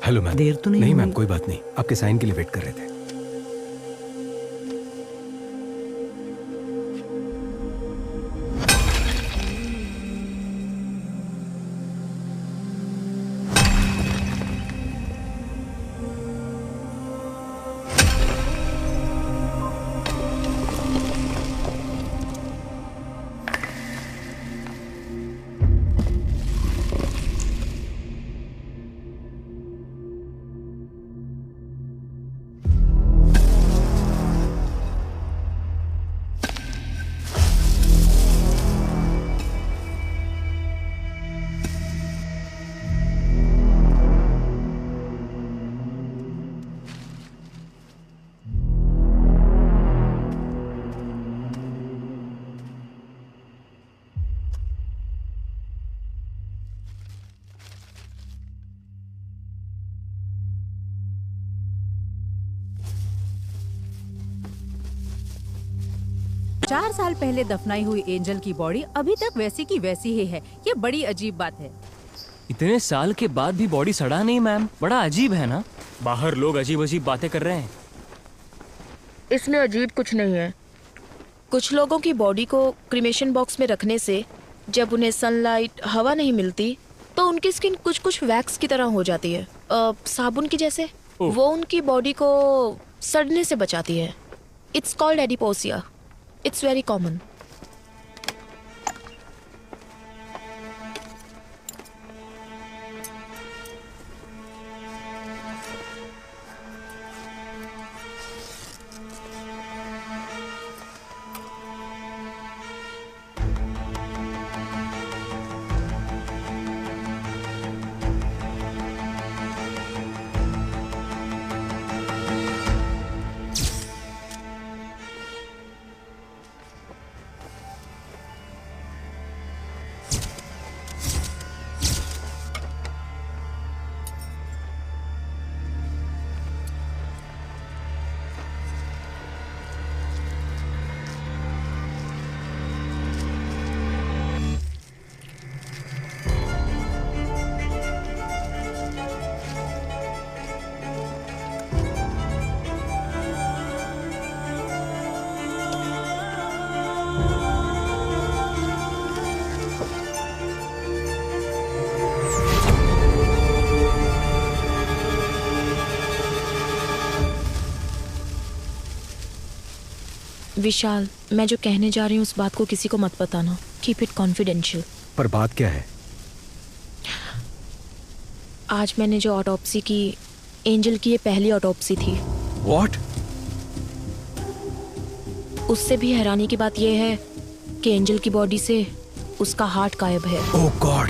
Hello ma'am. देर तो नहीं मैम, कोई बात नहीं। आपके साइन के लिए वेट कर रहे थे। 4 साल पहले दफनाई हुई एंजल की बॉडी अभी तक वैसी की वैसी ही है। ये बड़ी अजीब बात है। इतने साल के बाद भी बॉडी सड़ा नहीं मैम, बड़ा अजीब है ना। बाहर लोग अजीब अजीब बातें कर रहे हैं। इसमें अजीब कुछ नहीं है। कुछ लोगों की बॉडी को क्रिमेशन बॉक्स में रखने से जब उन्हें सनलाइट, हवा नहीं मिलती तो उनकी स्किन कुछ कुछ वैक्स की तरह हो जाती है, साबुन की जैसे। वो उनकी बॉडी को सड़ने से बचाती है। It's called adipocere. It's very common. Vishal, मैं जो कहने जा रही हूँ उस बात को किसी को मत बताना। Keep it confidential. पर बात क्या है? आज मैंने जो ऑटोप्सी की, एंजल की ये पहली ऑटोप्सी थी। What? उससे भी हैरानी की बात यह है कि एंजल की बॉडी से उसका हार्ट गायब है। ओह गॉड।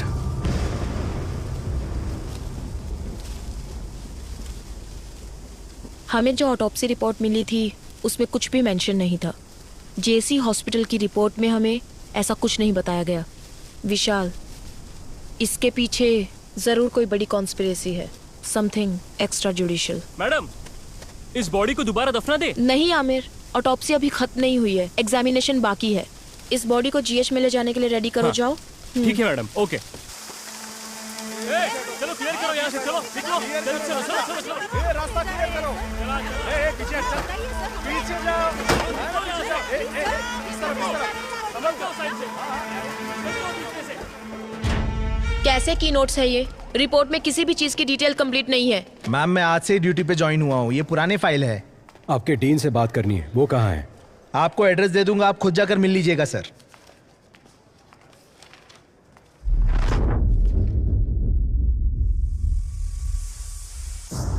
हमें जो ऑटोप्सी रिपोर्ट मिली थी उसमें कुछ भी मेंशन नहीं था। जेसी हॉस्पिटल की रिपोर्ट में हमें ऐसा कुछ नहीं बताया गया। विशाल, इसके पीछे जरूर कोई बड़ी कॉन्स्पिरेसी है। Something extra judicial. मैडम, इस बॉडी को दोबारा दफना दे। नहीं आमिर, ऑटोप्सी अभी खत्म नहीं हुई है, एग्जामिनेशन बाकी है। इस बॉडी को जीएच में ले जाने के लिए रेडी करो। हाँ, जाओ। ठीक है मैडम, ओके। चलो क्लियर करो यहाँ से, चलो निकलो, चलो चलो चलो चलो। ये रास्ता क्लियर करो। पीछे हट, पीछे जाओ। इस तरफ। कैसे की नोट्स है ये? रिपोर्ट में किसी भी चीज की डिटेल कंप्लीट नहीं है। मैम, मैं आज से ही ड्यूटी पे ज्वाइन हुआ हूँ। ये पुराने फाइल है। आपके डीन से बात करनी है, वो कहाँ है? आपको एड्रेस दे दूंगा, आप खुद जाकर मिल लीजिएगा सर।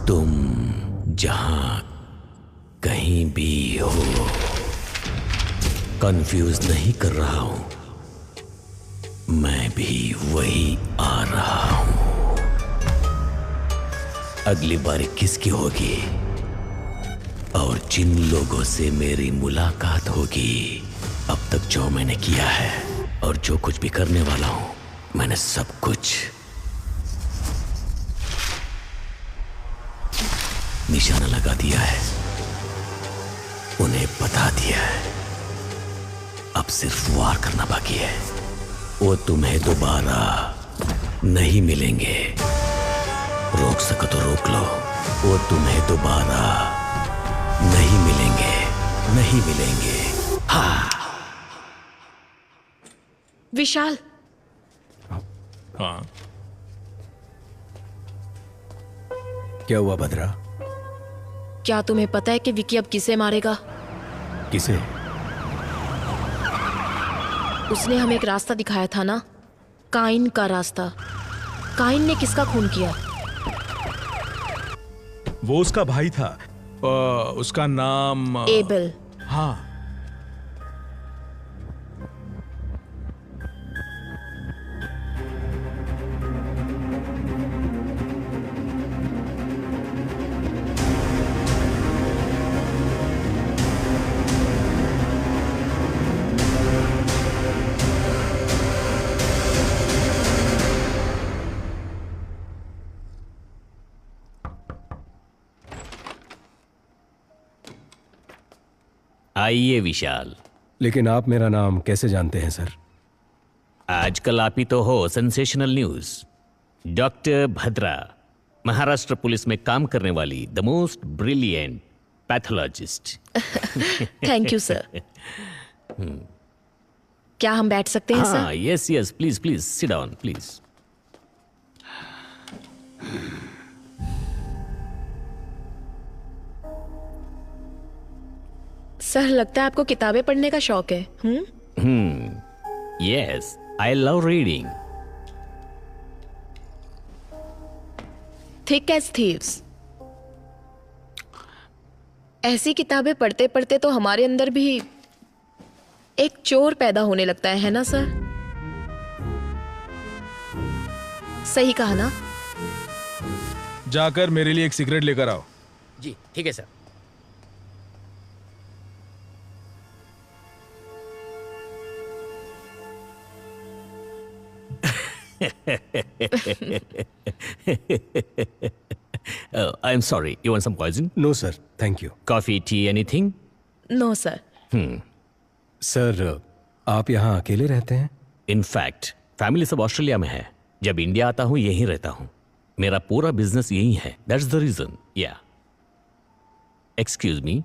तुम जहां कहीं भी हो, कंफ्यूज नहीं कर रहा हूं। मैं भी वही आ रहा हूं। अगली बारी किसकी होगी और जिन लोगों से मेरी मुलाकात होगी, अब तक जो मैंने किया है और जो कुछ भी करने वाला हूं, मैंने सब कुछ निशाना लगा दिया है, उन्हें बता दिया है। अब सिर्फ वार करना बाकी है। वो तुम्हें दोबारा नहीं मिलेंगे। रोक सको तो रोक लो। वो तुम्हें दोबारा नहीं मिलेंगे, नहीं मिलेंगे। हाँ। विशाल। हाँ। क्या हुआ भद्रा? क्या तुम्हें पता है कि विकी अब किसे मारेगा? किसे? उसने हमें एक रास्ता दिखाया था ना, काइन का रास्ता। काइन ने किसका खून किया? वो उसका भाई था। उसका नाम एबल। हाँ। आइए विशाल, लेकिन आप मेरा नाम कैसे जानते हैं सर? आजकल आप ही तो हो sensational news. Doctor Bhadra, Maharashtra police में काम करने वाली the most brilliant pathologist. Thank you sir. क्या हम बैठ सकते हैं हाँ, sir? Yes yes, please please sit down please. Sir लगता है आपको किताबें पढ़ने का शौक है। Yes, I love reading. Thick as thieves. ऐसी किताबें पढ़ते पढ़ते तो हमारे अंदर भी एक चोर पैदा होने लगता है ना सर? सही कहा ना? जाकर मेरे लिए एक सिगरेट लेकर आओ। जी ठीक है sir. I am sorry, you want some poison? No sir, thank you. Coffee, tea, anything? No sir. Sir, आप यहाँ अकेले रहते हैं? इनफैक्ट फैमिली सब ऑस्ट्रेलिया में है। जब इंडिया आता हूँ यहीं रहता हूँ। मेरा पूरा बिजनेस यही है। That's the reason. या एक्सक्यूज मी।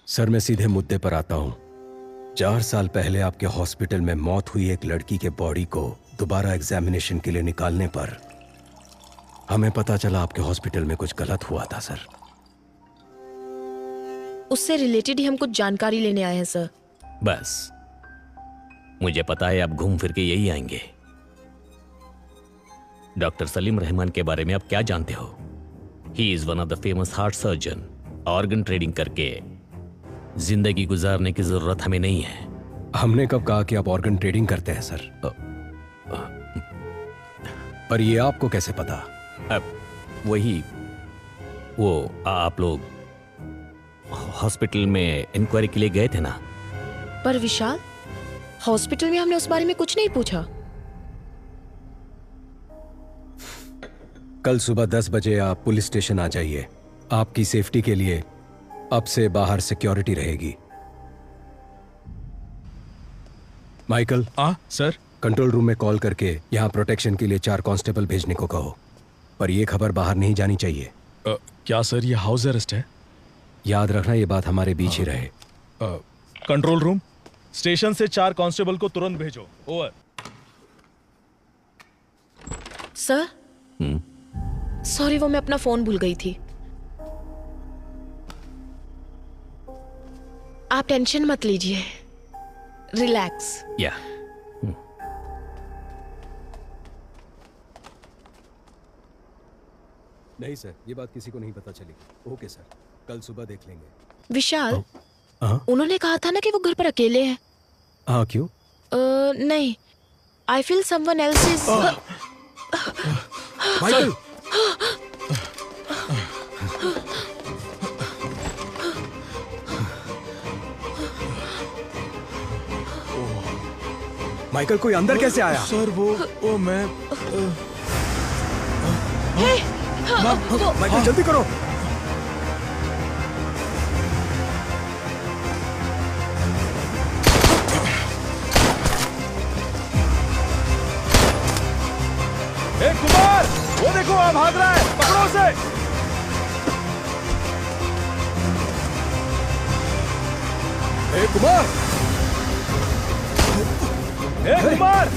सर, मैं सीधे मुद्दे पर आता हूँ। 4 साल पहले आपके हॉस्पिटल में मौत हुई एक लड़की के बॉडी को दोबारा एग्जामिनेशन के लिए निकालने पर हमें पता चला आपके हॉस्पिटल में कुछ गलत हुआ था सर। उससे रिलेटेड ही हम कुछ जानकारी लेने आए हैं सर। बस मुझे पता है आप घूम फिर के यही आएंगे। डॉक्टर सलीम रहमान के बारे में आप क्या जानते हो? He is one of the famous heart surgeon. Organ trading करके जिंदगी गुजारने की जरूरत हमें नहीं है। हमने कब कहा कि आप ऑर्गन ट्रेडिंग करते हैं सर? पर ये आपको कैसे पता? अब वही वो आप लोग हॉस्पिटल में इंक्वायरी के लिए गए थे ना? पर विशाल, हॉस्पिटल में हमने उस बारे में कुछ नहीं पूछा। कल सुबह 10 बजे आप पुलिस स्टेशन आ जाइए। आपकी सेफ्टी के लिए अब से बाहर सिक्योरिटी रहेगी। माइकल। सर। कंट्रोल रूम में कॉल करके यहाँ प्रोटेक्शन के लिए 4 कांस्टेबल भेजने को कहो। पर यह खबर बाहर नहीं जानी चाहिए। क्या सर, ये हाउस अरेस्ट है? याद रखना, ये बात हमारे बीच ही रहे। कंट्रोल रूम, स्टेशन से 4 कांस्टेबल को तुरंत भेजो। ओवर। सर, सॉरी, वो मैं अपना फोन भूल गई थी। आप टेंशन मत लीजिए, रिलैक्स। या नहीं सर, ये बात किसी को नहीं पता चली। ओके सर, कल सुबह देख लेंगे। विशाल, उन्होंने कहा था ना कि वो घर पर अकेले हैं। हाँ, क्यों? नहीं, I feel someone else is. Michael! Michael, कोई अंदर कैसे आया? सर वो मैं माइकल, जल्दी करो। कुमार, वो देखो वहां भाग रहा है, पकड़ो उसे। कुमार! कुमार!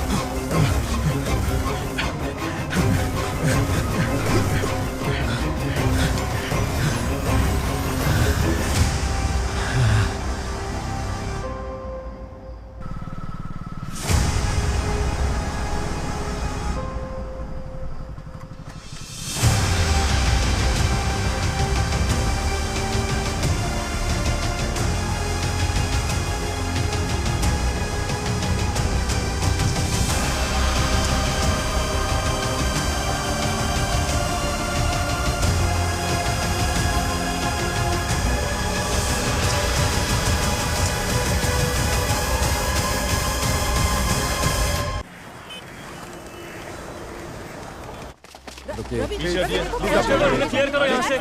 क्लियर करो यहाँ से।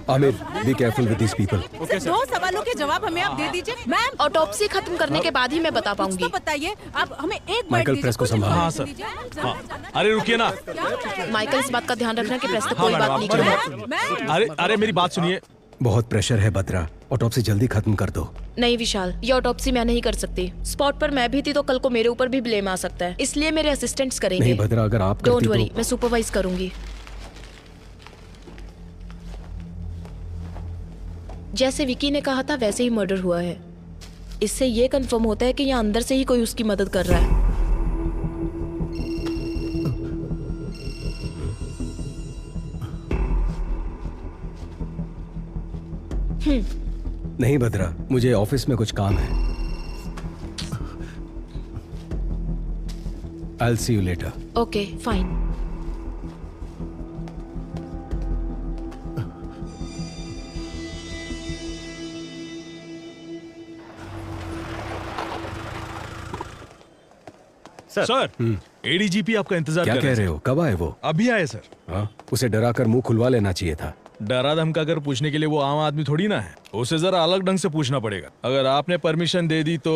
Aamir, be careful with these people. दो सवालों के जवाब हमें आप दे दीजिए। मैम, ऑटोप्सी खत्म करने के बाद ही मैं बता पाऊंगी। तो बताइए, आप हमें एक माइकल, प्रेस को संभालो। हाँ सर। अरे रुकिए ना। माइकल, इस बात का ध्यान रखना कि प्रेस तक कोई बात नहीं जाए। अरे मेरी बात सुनिए। बहुत प्रेशर है बद्रा, ऑटोप्सी जल्दी खत्म कर दो। नहीं विशाल, ये ऑटोप्सी मैं नहीं कर सकती। स्पॉट पर मैं भी थी तो कल को मेरे ऊपर भी ब्लेम आ सकता है, इसलिए मेरे असिस्टेंट्स करेंगे। नहीं भद्रा, अगर आप डोंट करती वरी, तो... मैं सुपरवाइज करूंगी। जैसे विकी ने कहा था वैसे ही मर्डर हुआ है। इससे ये कंफर्म होता है कि यहाँ अंदर से ही कोई उसकी मदद कर रहा है। नहीं भद्रा, मुझे ऑफिस में कुछ काम है। I'll see you later. Okay fine. Sir, ADGP आपका इंतजार क्या कर कह रहे हो? कब आए वो? अभी आए सर। हाँ, उसे डरा कर मुंह खुलवा लेना चाहिए था। डरा धमका कर पूछने के लिए वो आम आदमी थोड़ी ना है, उसे जरा अलग ढंग से पूछना पड़ेगा। अगर आपने परमिशन दे दी तो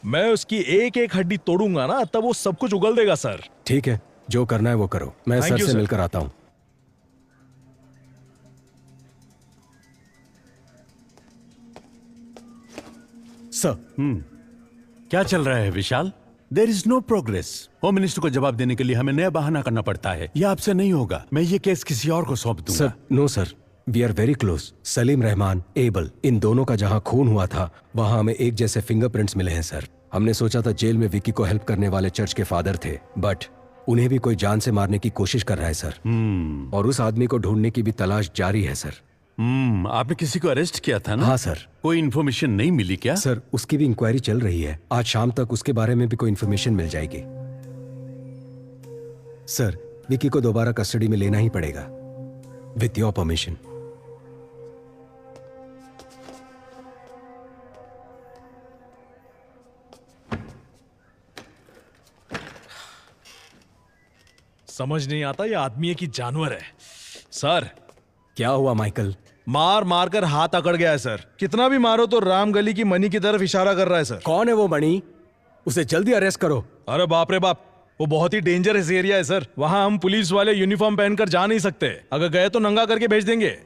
मैं उसकी एक एक हड्डी तोड़ूंगा ना, तब वो सब कुछ उगल देगा सर। ठीक है, जो करना है वो करो। मैं Thank सर you, से sir. मिलकर आता हूँ। सर, क्या चल रहा है Vishal? There is no progress. Home minister को जवाब देने के लिए हमें नया बहाना करना पड़ता है। यह आपसे नहीं होगा। मैं ये केस किसी और को सौंप दूंगा। Sir, no sir, we are very close. Salim Rahman, Abel, इन दोनों का जहाँ खून हुआ था वहाँ हमें एक जैसे फिंगरप्रिंट्स मिले हैं सर। हमने सोचा था जेल में विकी को हेल्प करने वाले चर्च के फादर थे, बट उन्हें भी कोई जान से मारने की कोशिश कर रहा है सर। और उस आदमी को ढूंढने की भी तलाश जारी है सर। आपने किसी को अरेस्ट किया था ना? हाँ सर। कोई इन्फॉर्मेशन नहीं मिली क्या? सर, उसकी भी इंक्वायरी चल रही है। आज शाम तक उसके बारे में भी कोई इन्फॉर्मेशन मिल जाएगी। सर, विकी को दोबारा कस्टडी में लेना ही पड़ेगा, विथ योर परमिशन। समझ नहीं आता ये आदमी है कि जानवर है। सर, क्या हुआ माइकल? मार मार कर हाथ अकड़ गया है सर। कितना भी मारो तो राम गली की मनी की तरफ इशारा कर रहा है सर। कौन है वो मणि? उसे जल्दी अरेस्ट करो। अरे बाप रे बाप, वो बहुत ही डेंजरस एरिया है सर। वहां हम पुलिस वाले यूनिफॉर्म पहनकर जा नहीं सकते। अगर गए तो नंगा करके भेज देंगे।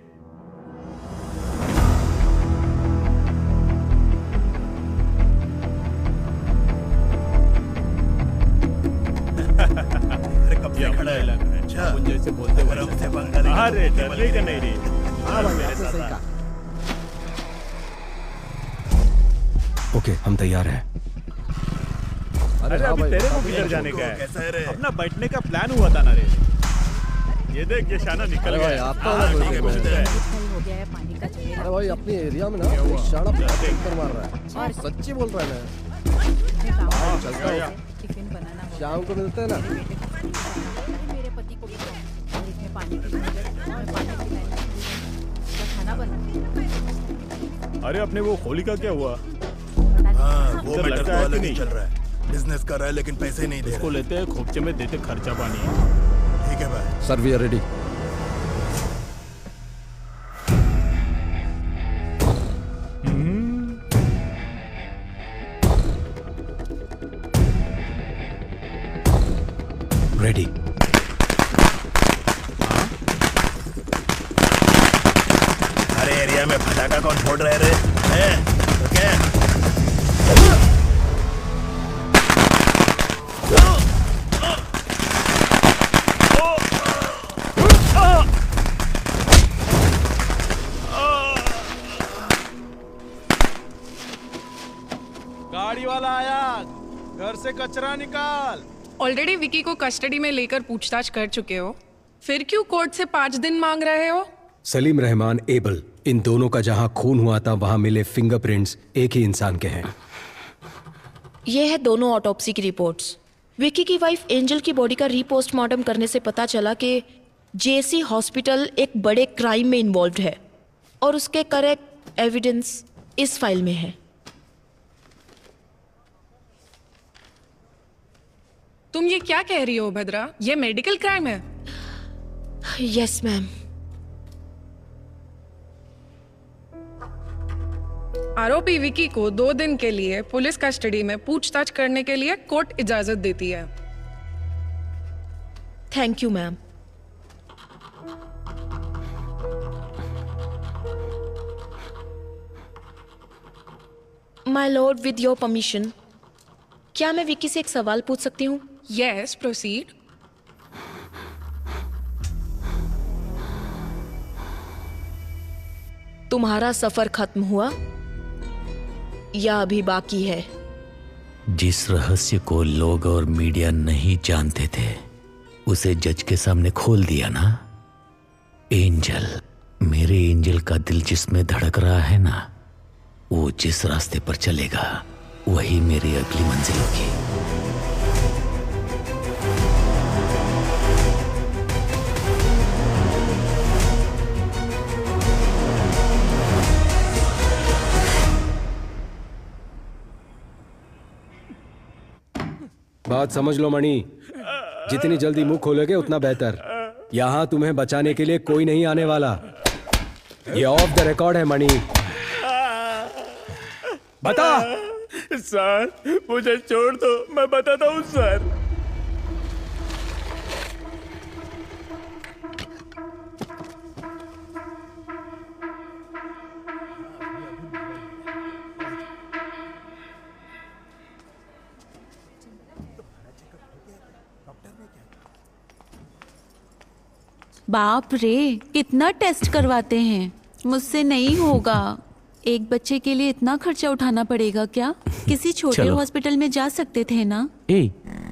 खड़ा है। अच्छा, जैसे बोलते अरे डरने का नहीं रे। हाँ भाई, आपने सही कहा। ओके, हम तैयार हैं। अरे अभी तेरे को किधर जाने का है? कैसा है रे? अपना बैठने का प्लान हुआ था ना रे। ये देख, ये शाना निकल गया। ठीक है, बहुत हो गया है पानी का चाहिए। अरे भाई, अपने एरिया में ना शाना पर मार रहा है। सच्ची बोल रहा है ना। चलता है, टिफिन बनाना शाम को मिलते हैं ना। मेरे पति को भी इसमें पानी की खाना बना। अरे अपने वो होली का क्या हुआ? हाँ, वो मैटर तो अलग ही चल रहा है। बिजनेस कर रहा है लेकिन पैसे नहीं दे रहा। उसको लेते हैं, खोपचे में देते खर्चा पानी। ठीक है भाई। Sir, we are ready. Ready. अरे एरिया में फटाका कौन फोड़ रहे रे? ओके। गाड़ी वाला आया, घर से कचरा निकाल। ऑलरेडी विकी को कस्टडी में लेकर पूछताछ कर चुके हो, फिर क्यों कोर्ट से 5 दिन मांग रहे हो? सलीम रहमान, एबल, इन दोनों का जहां खून हुआ था वहां मिले फिंगरप्रिंट्स एक ही इंसान के हैं। ये है दोनों ऑटोप्सी की रिपोर्ट्स। विकी की वाइफ एंजल की बॉडी का रीपोस्टमार्टम करने से पता चला कि जेसी हॉस्पिटल एक बड़े क्राइम में इन्वॉल्व है और उसके करेक्ट एविडेंस इस फाइल में है। तुम ये क्या कह रही हो भद्रा? ये मेडिकल क्राइम है। Yes ma'am. आरोपी विकी को 2 दिन के लिए पुलिस कस्टडी में पूछताछ करने के लिए कोर्ट इजाजत देती है। Thank you ma'am. My Lord, with your permission, क्या मैं विकी से एक सवाल पूछ सकती हूँ? Yes, proceed. तुम्हारा सफर खत्म हुआ या अभी बाकी है? जिस रहस्य को लोग और मीडिया नहीं जानते थे उसे जज के सामने खोल दिया ना। एंजल, मेरे एंजल का दिल जिसमें धड़क रहा है ना, वो जिस रास्ते पर चलेगा वही मेरी अगली मंजिल होगी। बात समझ लो मणि, जितनी जल्दी मुंह खोलोगे उतना बेहतर। यहाँ तुम्हें बचाने के लिए कोई नहीं आने वाला। ये ऑफ द रिकॉर्ड है मणि। बता। सर मुझे छोड़ दो, मैं बताता हूँ सर। बाप रे, कितना टेस्ट करवाते हैं। मुझसे नहीं होगा। एक बच्चे के लिए इतना खर्चा उठाना पड़ेगा क्या? किसी छोटे चलो। हॉस्पिटल में जा सकते थे ना। ए,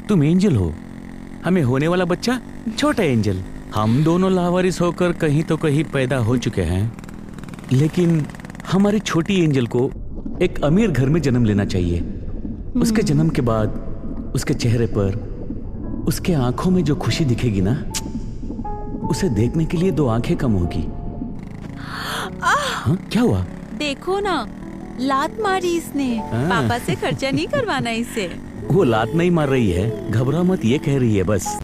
तुम एंजल हो, हमें होने वाला बच्चा छोटा एंजल। हम दोनों लावारिस होकर कहीं तो कहीं पैदा हो चुके हैं, लेकिन हमारी छोटी एंजल को एक अमीर घर में जन्म लेना चाहिए। उसके जन्म के बाद उसके चेहरे पर, उसके आंखों में जो खुशी दिखेगी ना, उसे देखने के लिए 2 आंखें कम होगी। हाँ, क्या हुआ? देखो ना, लात मारी इसने। पापा से खर्चा नहीं करवाना इसे। वो लात नहीं मार रही है, घबरा मत, ये कह रही है बस।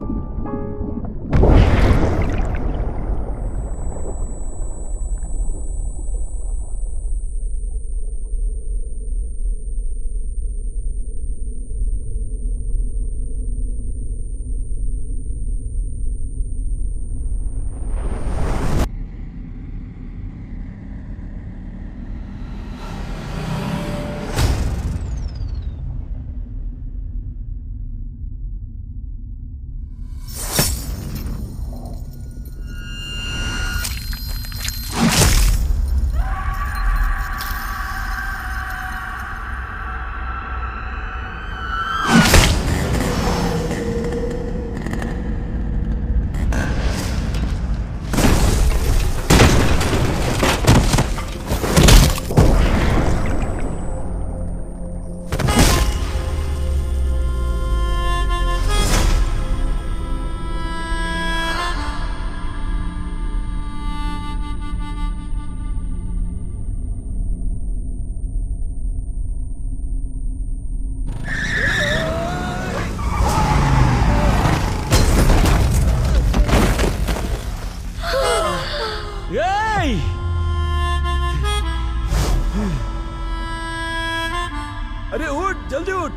अरे उठ, जल्दी उठ।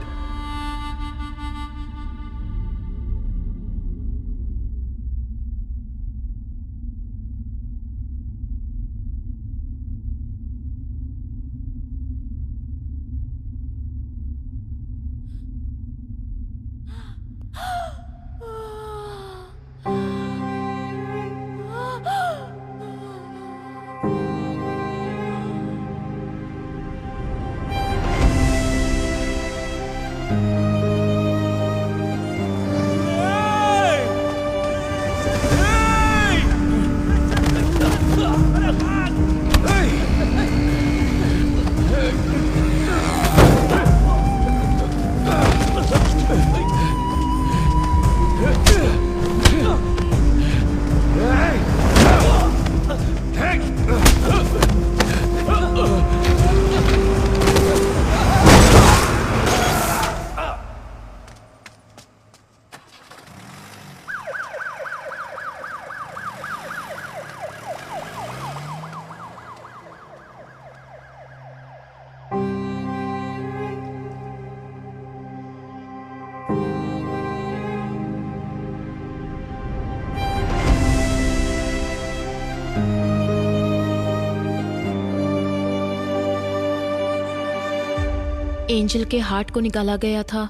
एंजल के हार्ट को निकाला गया था,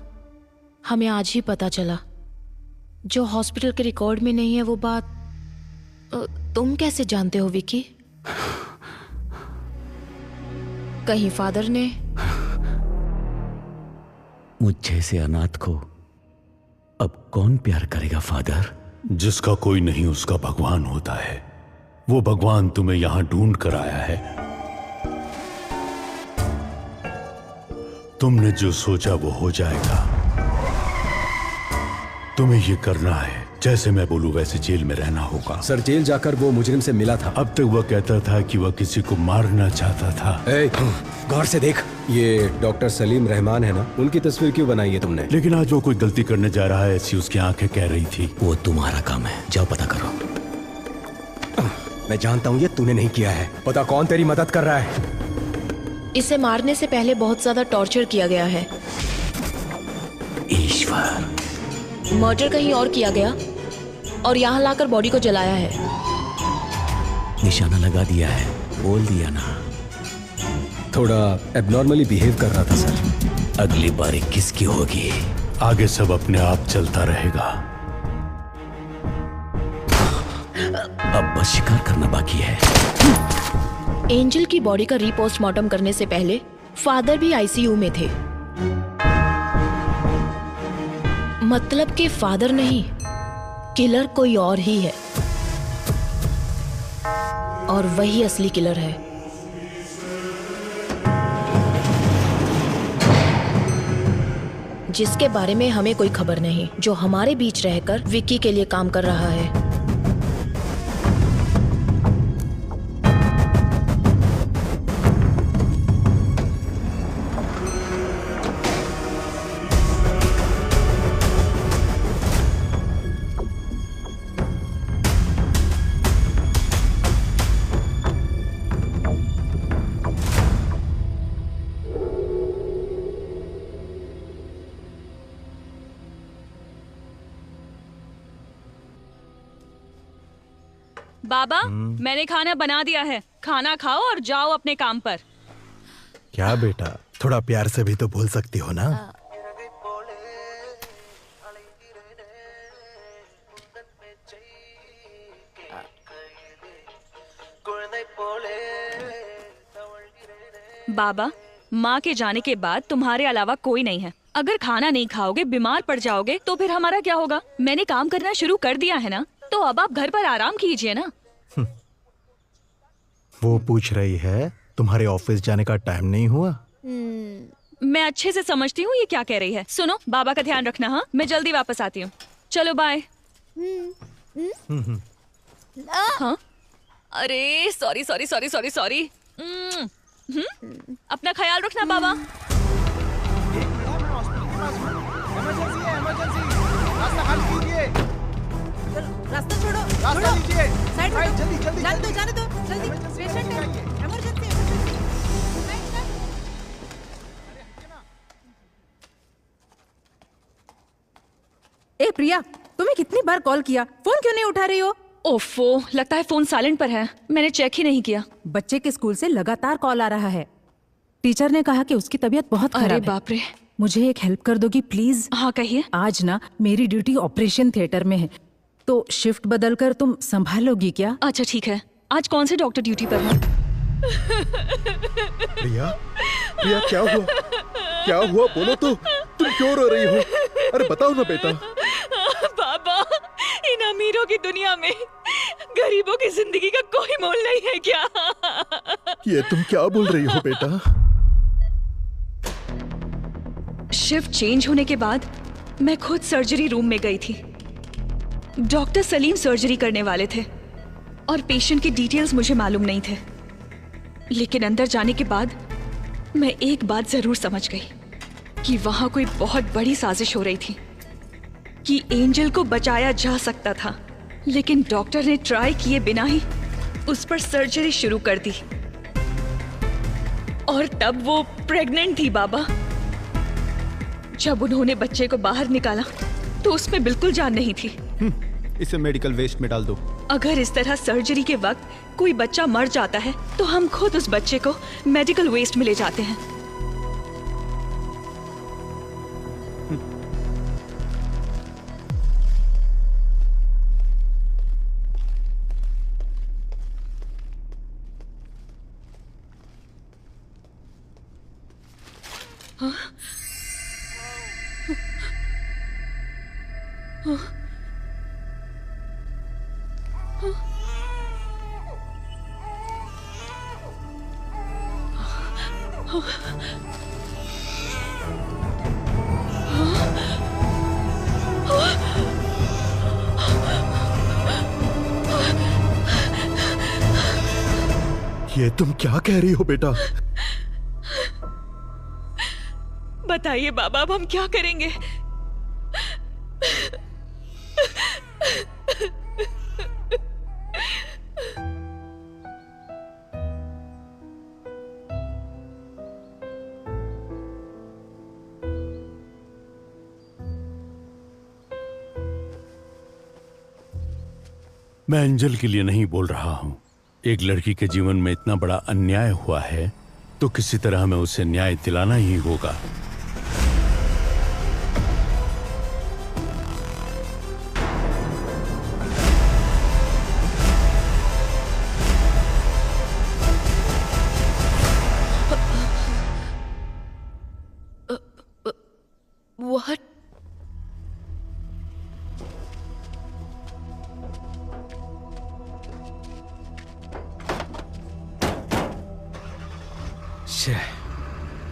हमें आज ही पता चला। जो हॉस्पिटल के रिकॉर्ड में नहीं है वो बात तुम कैसे जानते हो विकी? कहीं फादर ने? मुझ जैसे अनाथ को अब कौन प्यार करेगा फादर? जिसका कोई नहीं उसका भगवान होता है। वो भगवान तुम्हें यहां ढूंढ कर आया है। तुमने जो सोचा वो हो जाएगा। तुम्हें ये करना है, जैसे मैं बोलूं वैसे जेल में रहना होगा। सर जेल जाकर वो मुजरिम से मिला था। अब तक वह कहता था कि वह किसी को मारना चाहता था। गौर से देख, ये डॉक्टर सलीम रहमान है ना, उनकी तस्वीर क्यों बनाई है तुमने? लेकिन आज वो कोई गलती करने जा रहा है ऐसी उसकी आंखें कह रही थी। वो तुम्हारा काम है, जाओ पता करो। मैं जानता हूँ ये तूने नहीं किया है। पता कौन तेरी मदद कर रहा है? इसे मारने से पहले बहुत ज्यादा टॉर्चर किया गया है। ईश्वर, मर्डर कहीं और किया गया और यहाँ लाकर बॉडी को जलाया है। निशाना लगा दिया है, बोल दिया ना। थोड़ा एबनॉर्मली बिहेव कर रहा था सर। अगली बारी किसकी होगी? आगे सब अपने आप चलता रहेगा। अब बस शिकार करना बाकी है। एंजल की बॉडी का रीपोस्टमार्टम करने से पहले फादर भी आईसीयू में थे। मतलब कि फादर नहीं, किलर कोई और ही है और वही असली किलर है। जिसके बारे में हमें कोई खबर नहीं, जो हमारे बीच रहकर विक्की के लिए काम कर रहा है। बाबा, मैंने खाना बना दिया है, खाना खाओ और जाओ अपने काम पर। क्या बेटा, थोड़ा प्यार से भी तो बोल सकती हो ना। बाबा, माँ के जाने के बाद तुम्हारे अलावा कोई नहीं है। अगर खाना नहीं खाओगे, बीमार पड़ जाओगे तो फिर हमारा क्या होगा? मैंने काम करना शुरू कर दिया है ना, तो अब आप घर पर आराम कीजिए ना। वो पूछ रही है तुम्हारे ऑफिस जाने का टाइम नहीं हुआ? मैं अच्छे से समझती हूँ ये क्या कह रही है। सुनो, बाबा का ध्यान रखना। हाँ, मैं जल्दी वापस आती हूँ। चलो बाय। हाँ, अरे sorry sorry sorry sorry sorry. अपना ख्याल रखना बाबा। रास्ता छोड़ो, रास्ता लीजिए, साइड में जल्दी जल्दी जाने दो, जाने दो, जल्दी, पेशेंट है, इमरजेंसी। ए प्रिया, तुम्हें कितनी बार कॉल किया, फोन क्यों नहीं उठा रही हो? ओफो, लगता है फोन साइलेंट पर है, मैंने चेक ही नहीं किया। बच्चे के स्कूल से लगातार कॉल आ रहा है। टीचर ने कहा कि उसकी तबीयत बहुत खराब है। अरे बाप रे। मुझे एक हेल्प कर दोगी प्लीज? हाँ कहिए। आज ना मेरी ड्यूटी ऑपरेशन थिएटर में है, तो शिफ्ट बदलकर तुम संभालोगी क्या? अच्छा ठीक है। आज कौन से डॉक्टर ड्यूटी पर है? प्रिया, प्रिया क्या हुआ? क्या हुआ बोलो तो, तुम क्यों रो रही हो? अरे बताओ ना बेटा। बाबा, इन अमीरों की दुनिया में गरीबों की जिंदगी का कोई मोल नहीं है क्या? ये तुम क्या बोल रही हो बेटा? शिफ्ट चेंज होने के बाद मैं खुद सर्जरी रूम में गई थी। डॉक्टर सलीम सर्जरी करने वाले थे और पेशेंट की डिटेल्स मुझे मालूम नहीं थे, लेकिन अंदर जाने के बाद मैं एक बात जरूर समझ गई कि वहां कोई बहुत बड़ी साजिश हो रही थी, कि एंजल को बचाया जा सकता था, लेकिन डॉक्टर ने ट्राई किए बिना ही उस पर सर्जरी शुरू कर दी। और तब वो प्रेग्नेंट थी बाबा। जब उन्होंने बच्चे को बाहर निकाला तो उसमें बिल्कुल जान नहीं थी। इसे मेडिकल वेस्ट में डाल दो। अगर इस तरह सर्जरी के वक्त कोई बच्चा मर जाता है तो हम खुद उस बच्चे को मेडिकल वेस्ट में ले जाते हैं। ये तुम क्या कह रही हो बेटा? बताइए बाबा, अब हम क्या करेंगे? मैं एंजल के लिए नहीं बोल रहा हूं। एक लड़की के जीवन में इतना बड़ा अन्याय हुआ है तो किसी तरह हमें उसे न्याय दिलाना ही होगा। What?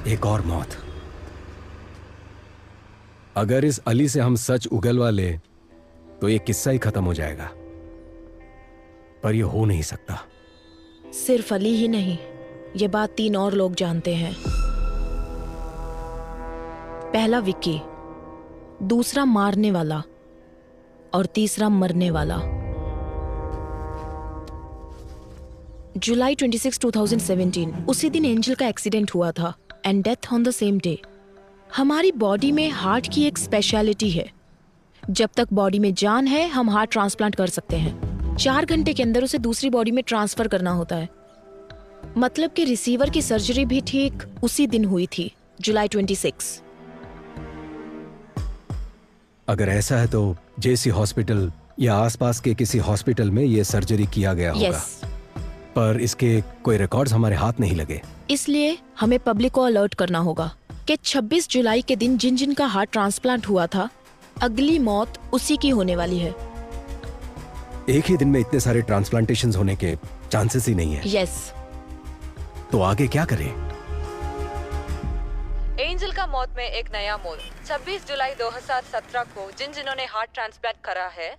एक और मौत। अगर इस अली से हम सच उगलवा ले तो ये किस्सा ही खत्म हो जाएगा, पर ये हो नहीं सकता। सिर्फ अली ही नहीं, ये बात 3 और लोग जानते हैं। पहला विक्की, दूसरा मारने वाला और तीसरा मरने वाला। जुलाई 26, 2017 उसी दिन एंजल का एक्सीडेंट हुआ था and death on the same day. हमारी बॉडी में हार्ट की एक स्पेशलिटी है, जब तक बॉडी में जान है हम हार्ट ट्रांसप्लांट कर सकते हैं। 4 घंटे के अंदर उसे दूसरी बॉडी में ट्रांसफर करना होता है। मतलब कि रिसीवर की सर्जरी भी ठीक उसी दिन हुई थी, जुलाई 26। अगर ऐसा है तो जेसी हॉस्पिटल या आसपास के किसी हॉस्पिटल में ये सर्जरी किया गया होगा। Yes. पर इसके कोई रिकॉर्ड्स हमारे हाथ नहीं लगे। इसलिए हमें पब्लिक को अलर्ट करना होगा कि 26 जुलाई के दिन जिन जिन का हार्ट ट्रांसप्लांट हुआ था, अगली मौत उसी की होने वाली है। एक ही दिन में इतने सारे ट्रांसप्लांटेशंस होने के चांसेस ही नहीं है। यस। तो आगे क्या करें? एंजल का मौत में एक नया मोड़। 26 जुलाई 2017 को जिन जिन्होंने हार्ट ट्रांसप्लांट करा है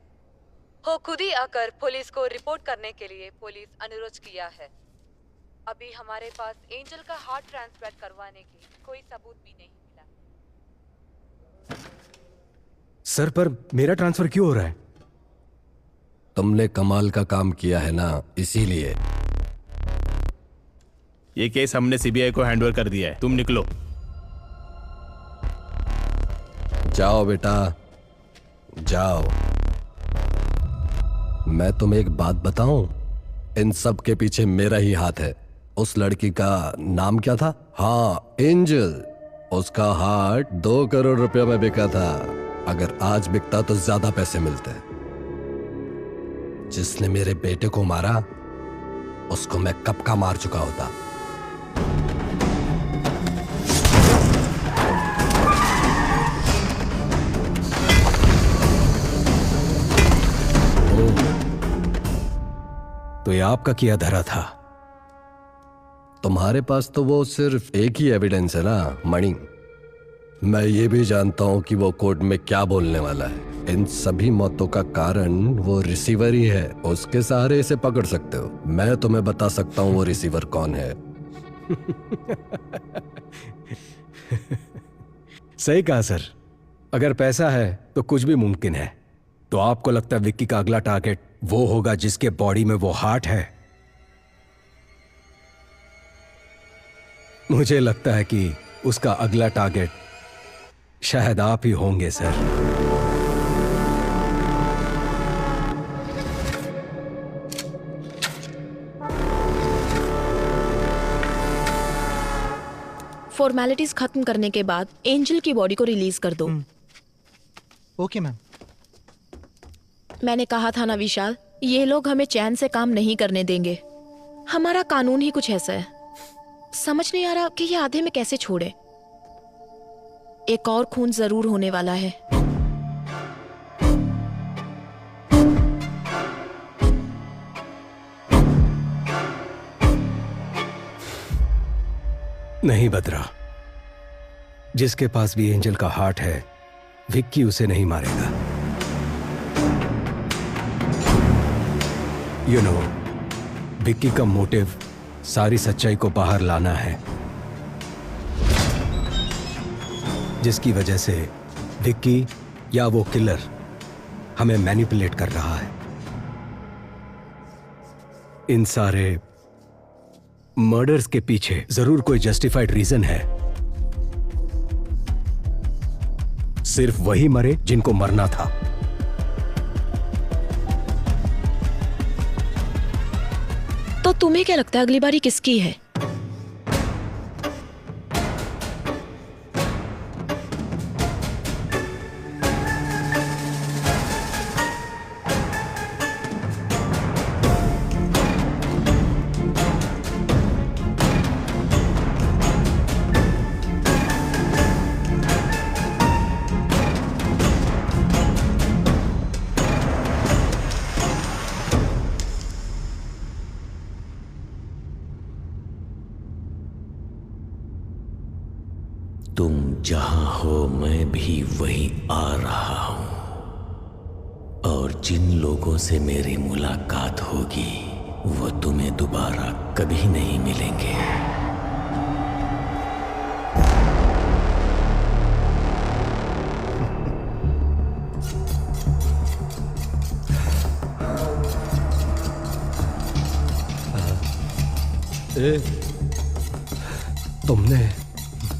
वो खुद ही आकर पुलिस को रिपोर्ट करने के लिए पुलिस अनुरोध किया है। अभी हमारे पास एंजल का हार्ट ट्रांसप्लांट करवाने की कोई सबूत भी नहीं मिला। सर, पर मेरा ट्रांसफर क्यों हो रहा है? तुमने कमाल का काम किया है ना, इसीलिए। ये केस हमने सीबीआई को हैंडओवर कर दिया है, तुम निकलो। जाओ बेटा, जाओ। मैं तुम्हें एक बात बताऊं, इन सब के पीछे मेरा ही हाथ है। उस लड़की का नाम क्या था? हाँ, एंजल। उसका हार्ट 2 करोड़ रुपए में बिका था। अगर आज बिकता तो ज्यादा पैसे मिलते। जिसने मेरे बेटे को मारा उसको मैं कब का मार चुका होता। तो ये आपका किया धरा था। तुम्हारे पास तो वो सिर्फ एक ही एविडेंस है ना मणि। मैं ये भी जानता हूं कि वो कोर्ट में क्या बोलने वाला है। इन सभी मौतों का कारण वो रिसीवर ही है। उसके सहारे इसे पकड़ सकते हो। मैं तुम्हें बता सकता हूं वो रिसीवर कौन है। सही कहा सर। अगर पैसा है तो कुछ भी मुमकिन है। तो आपको लगता है विक्की का अगला टारगेट वो होगा जिसके बॉडी में वो हार्ट है? मुझे लगता है कि उसका अगला टारगेट शायद आप ही होंगे सर। फॉर्मेलिटीज खत्म करने के बाद एंजल की बॉडी को रिलीज कर दो। Okay ma'am. मैंने कहा था ना विशाल, ये लोग हमें चैन से काम नहीं करने देंगे। हमारा कानून ही कुछ ऐसा है। समझ नहीं आ रहा कि ये आधे में कैसे छोड़े। एक और खून जरूर होने वाला है। नहीं बदरा, जिसके पास भी एंजल का हार्ट है, विक्की उसे नहीं मारेगा। यू नो, विक्की का मोटिव सारी सच्चाई को बाहर लाना है, जिसकी वजह से विक्की या वो किलर हमें मैनिपुलेट कर रहा है। इन सारे मर्डर्स के पीछे जरूर कोई जस्टिफाइड रीजन है। सिर्फ वही मरे जिनको मरना था। तो तुम्हें क्या लगता है अगली बारी किसकी है? तुम जहां हो मैं भी वहीं आ रहा हूं, और जिन लोगों से मेरी मुलाकात होगी वो तुम्हें दोबारा कभी नहीं मिलेंगे।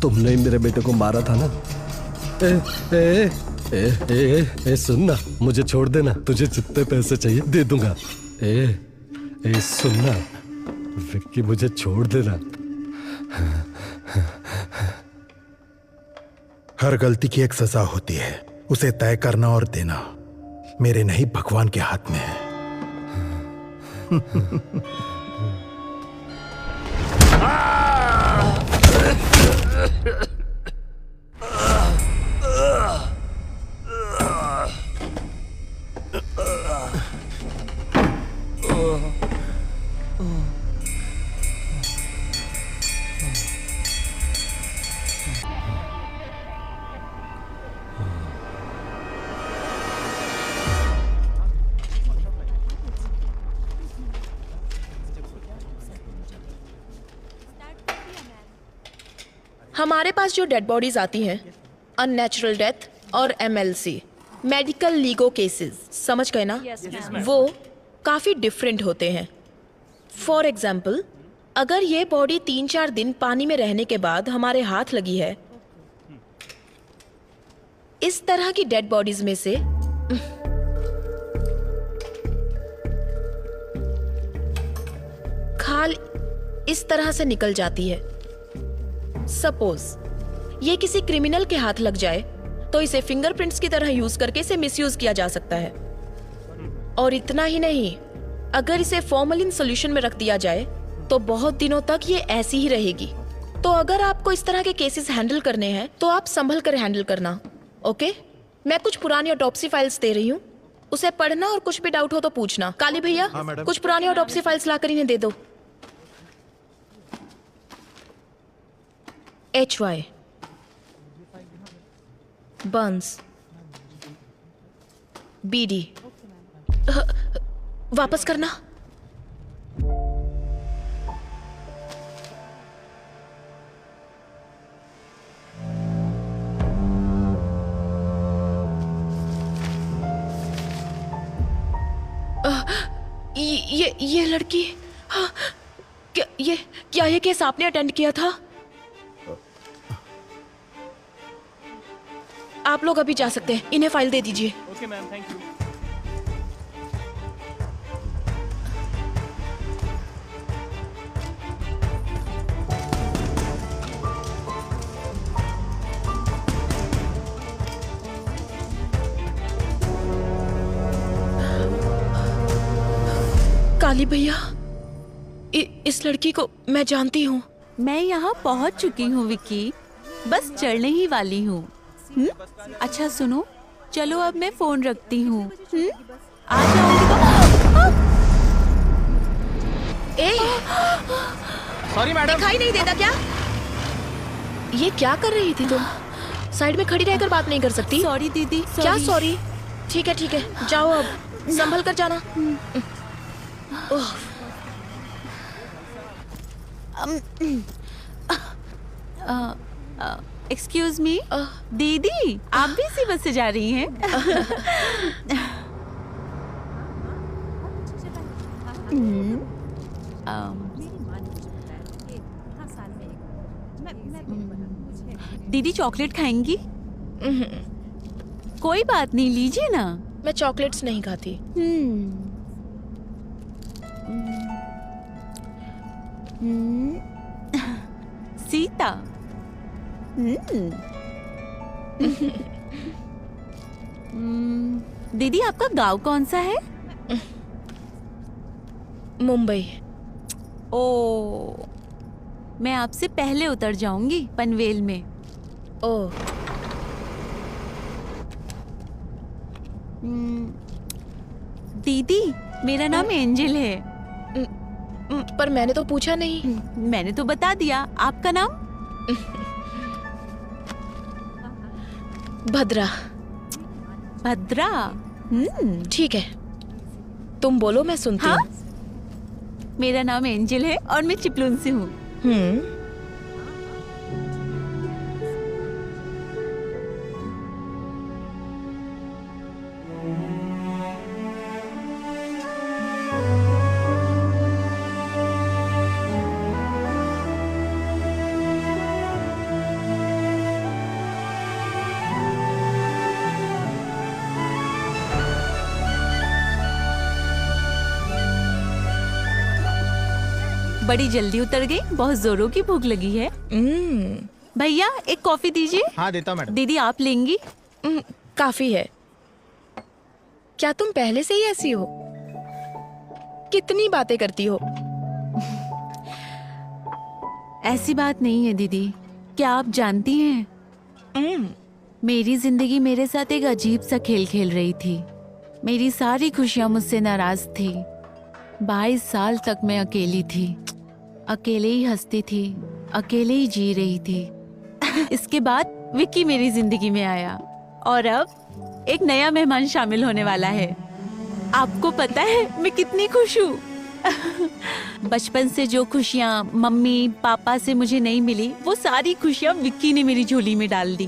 तुमने ही मेरे बेटे को मारा था ना? सुन ना, मुझे छोड़ देना, तुझे जितने पैसे चाहिए दे दूंगा। सुन ना विक्की, मुझे छोड़ देना। हर गलती की एक सजा होती है, उसे तय करना और देना मेरे नहीं भगवान के हाथ में है। हमारे पास जो डेड बॉडीज आती हैं, अननेचुरल डेथ और MLC, मेडिकल लीगो केसेस, समझ गए ना? वो काफ़ी डिफरेंट होते हैं। फॉर एग्जाम्पल, अगर ये बॉडी 3-4 दिन पानी में रहने के बाद हमारे हाथ लगी है, इस तरह की डेड बॉडीज में से खाल इस तरह से निकल जाती है। सपोज ये किसी क्रिमिनल के हाथ लग जाए तो इसे फिंगरप्रिंट्स की तरह यूज करके इसे मिसयूज किया जा सकता है। और इतना ही नहीं, अगर इसे फॉर्मलिन सॉल्यूशन में रख दिया जाए तो बहुत दिनों तक ये ऐसी ही रहेगी। तो अगर आपको इस तरह के केसेस हैंडल करने हैं तो आप संभल कर हैंडल करना, ओके? मैं कुछ पुरानी ऑटोप्सी फाइल्स दे रही हूँ, उसे पढ़ना और कुछ भी डाउट हो तो पूछना। काली भैया, कुछ पुरानी ऑटोप्सी फाइल्स लाकर इन्हें दे दो। HY बंस BD वापस करना। ये लड़की, क्या ये केस आपने अटेंड किया था? आप लोग अभी जा सकते हैं, इन्हें फाइल दे दीजिए। Okay ma'am, thank you. Kali भैया, इस लड़की को मैं जानती हूँ। मैं यहाँ पहुँच चुकी हूँ विक्की। बस चढ़ने ही वाली हूँ। अच्छा सुनो, चलो अब मैं फोन रखती हूँ। आ जाओगी तो। सॉरी मैडम, दिखाई नहीं देता क्या? ये क्या कर रही थी तुम? साइड में खड़ी रहकर बात नहीं कर सकती? सॉरी दीदी। क्या सॉरी? ठीक है, जाओ अब, संभल कर जाना। एक्सक्यूज मी दीदी, आप भी इसी बस से जा रही हैं? दीदी चॉकलेट खाएंगी? कोई बात नहीं, लीजिए ना। मैं चॉकलेट्स नहीं खाती। सीता। दीदी आपका गांव कौन सा है? मुंबई। ओ, मैं आपसे पहले उतर जाऊंगी पनवेल में। ओह। दीदी मेरा नाम एंजल है। पर मैंने तो पूछा नहीं। मैंने तो बता दिया। आपका नाम? भद्रा। भद्रा? ठीक है, तुम बोलो, मैं सुनती हूँ। मेरा नाम एंजल है और मैं चिपलून से हूँ। बड़ी जल्दी उतर गई, बहुत जोरों की भूख लगी है। भैया एक कॉफी दीजिए। हाँ देता हूँ मैडम। दीदी आप लेंगी? काफी है। क्या तुम पहले से ही ऐसी हो? कितनी बातें करती हो? ऐसी बात नहीं है दीदी। क्या आप जानती हैं, मेरी जिंदगी मेरे साथ एक अजीब सा खेल खेल रही थी। मेरी सारी खुशियां मुझसे नाराज थी। 22 साल तक मैं अकेली थी, अकेले ही हंसती थी, अकेले ही जी रही थी। इसके बाद विक्की मेरी जिंदगी में आया और अब एक नया मेहमान शामिल होने वाला है। आपको पता है मैं कितनी खुश हूँ। बचपन से जो खुशियाँ मम्मी पापा से मुझे नहीं मिली, वो सारी खुशियाँ विक्की ने मेरी झोली में डाल दी।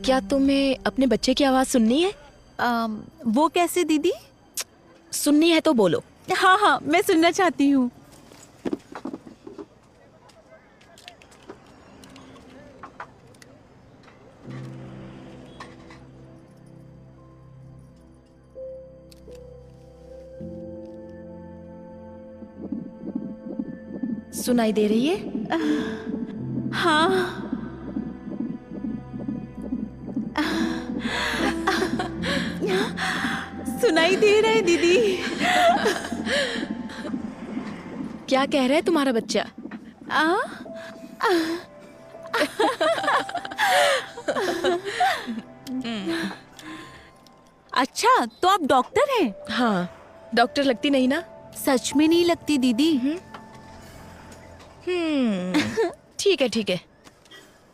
क्या तुम्हें अपने बच्चे की आवाज सुननी है? वो कैसे दीदी? सुननी है तो बोलो। हाँ, मैं सुनना चाहती हूँ। सुनाई दे रही है? हाँ। सुनाई दे रहा है दीदी। क्या कह रहा है तुम्हारा बच्चा? अच्छा, तो आप डॉक्टर हैं? हाँ, डॉक्टर लगती नहीं ना? सच में नहीं लगती दीदी। ठीक है।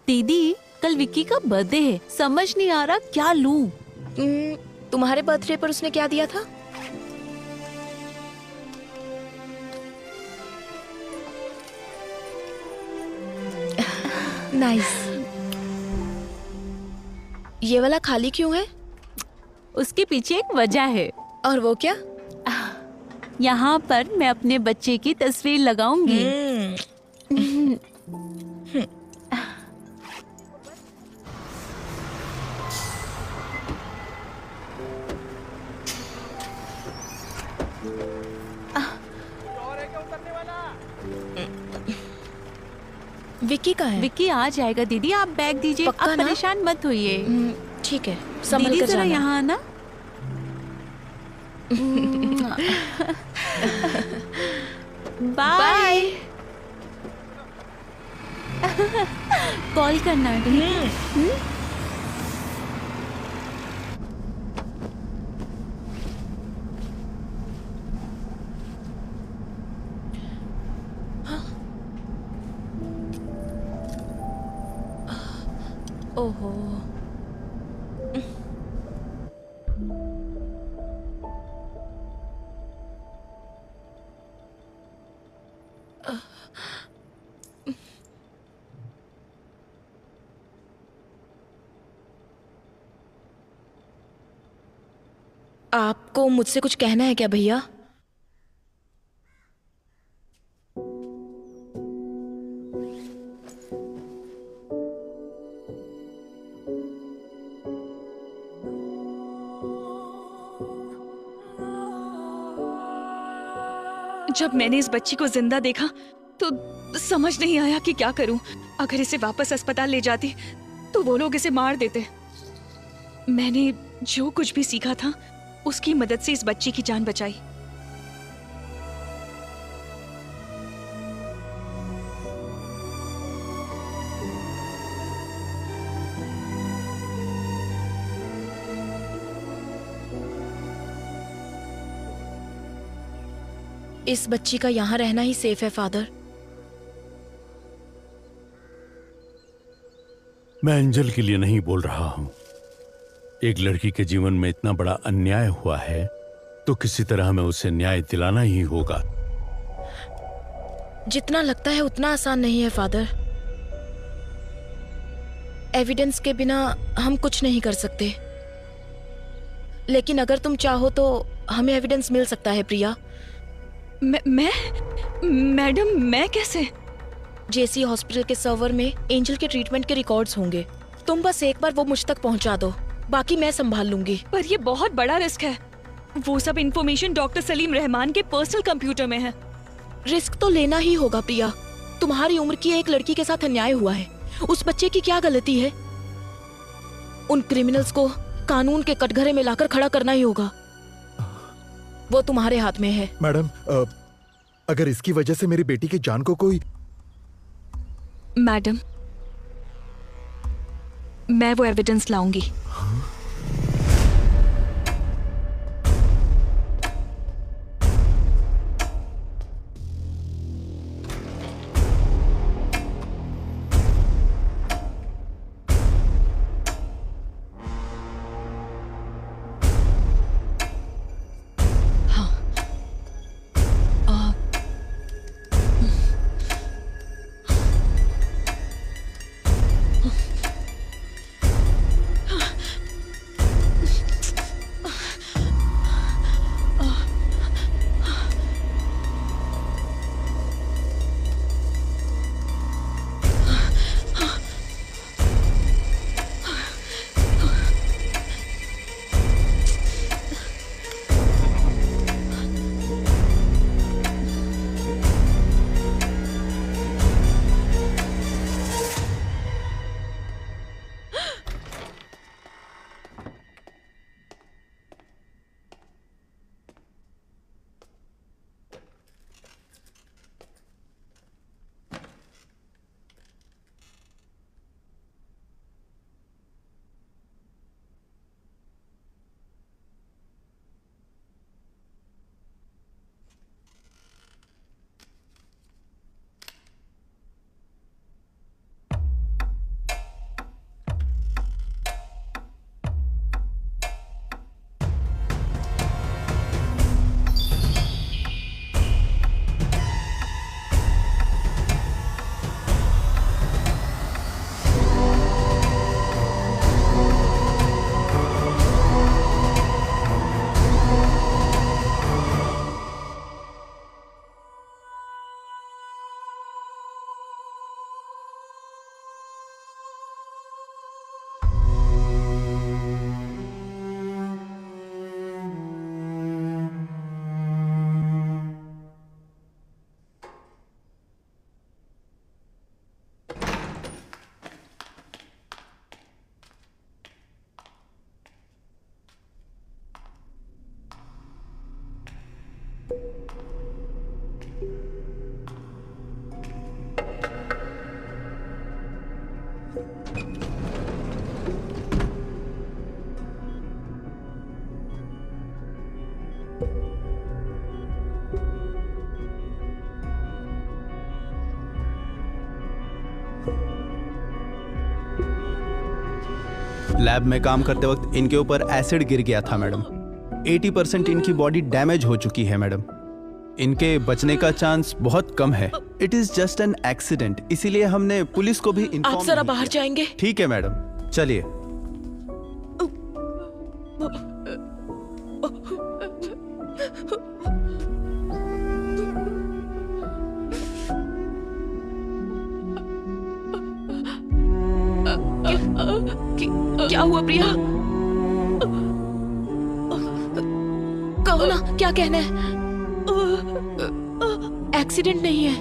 दीदी कल विक्की का बर्थडे है, समझ नहीं आ रहा क्या लूं। तुम्हारे बर्थडे पर उसने क्या दिया था? नाइस। ये वाला खाली क्यों है? उसके पीछे एक वजह है। और वो क्या? यहाँ पर मैं अपने बच्चे की तस्वीर लगाऊंगी। विक्की कहाँ है? विक्की आ जाएगा दीदी, आप बैग दीजिए। आप परेशान मत होइए। ठीक है, दीदी जरा यहाँ आना। बाय। कॉल करना, ठीक है? ओहो। आपको मुझसे कुछ कहना है क्या भैया? जब मैंने इस बच्ची को जिंदा देखा तो समझ नहीं आया कि क्या करूं। अगर इसे वापस अस्पताल ले जाती तो वो लोग इसे मार देते। मैंने जो कुछ भी सीखा था उसकी मदद से इस बच्ची की जान बचाई। इस बच्ची का यहाँ रहना ही सेफ है फादर। मैं एंजल के लिए नहीं बोल रहा हूं। एक लड़की के जीवन में इतना बड़ा अन्याय हुआ है तो किसी तरह हमें उसे न्याय दिलाना ही होगा। जितना लगता है उतना आसान नहीं है फादर। एविडेंस के बिना हम कुछ नहीं कर सकते, लेकिन अगर तुम चाहो तो हमें एविडेंस मिल सकता है प्रिया। मैडम मैं कैसे? जेसी हॉस्पिटल के सर्वर में एंजल के ट्रीटमेंट के रिकॉर्ड्स होंगे। तुम बस एक बार वो मुझ तक पहुंचा दो, बाकी मैं संभाल लूंगी। पर ये बहुत बड़ा रिस्क है। वो सब इंफॉर्मेशन डॉक्टर सलीम रहमान के पर्सनल कंप्यूटर में है। रिस्क तो लेना ही होगा प्रिया। तुम्हारी उम्र की एक लड़की के साथ अन्याय हुआ है। उस बच्चे की क्या गलती है? उन क्रिमिनल्स को कानून के कटघरे में लाकर खड़ा करना ही होगा। वो तुम्हारे हाथ में है। मैडम, अगर इसकी वजह से मेरी बेटी की जान को कोई... मैडम, मैं वो एविडेंस लाऊंगी। लैब में काम करते वक्त इनके ऊपर एसिड गिर गया था मैडम। 80% इनकी बॉडी डैमेज हो चुकी है मैडम। इनके बचने का चांस बहुत कम है। It is just an accident, इसीलिए हमने पुलिस को भी इन्फॉर्म आप जरा बाहर जाएंगे? ठीक है मैडम, चलिए। क्या हुआ प्रिया? कहो ना, क्या कहना है? एक्सीडेंट नहीं है।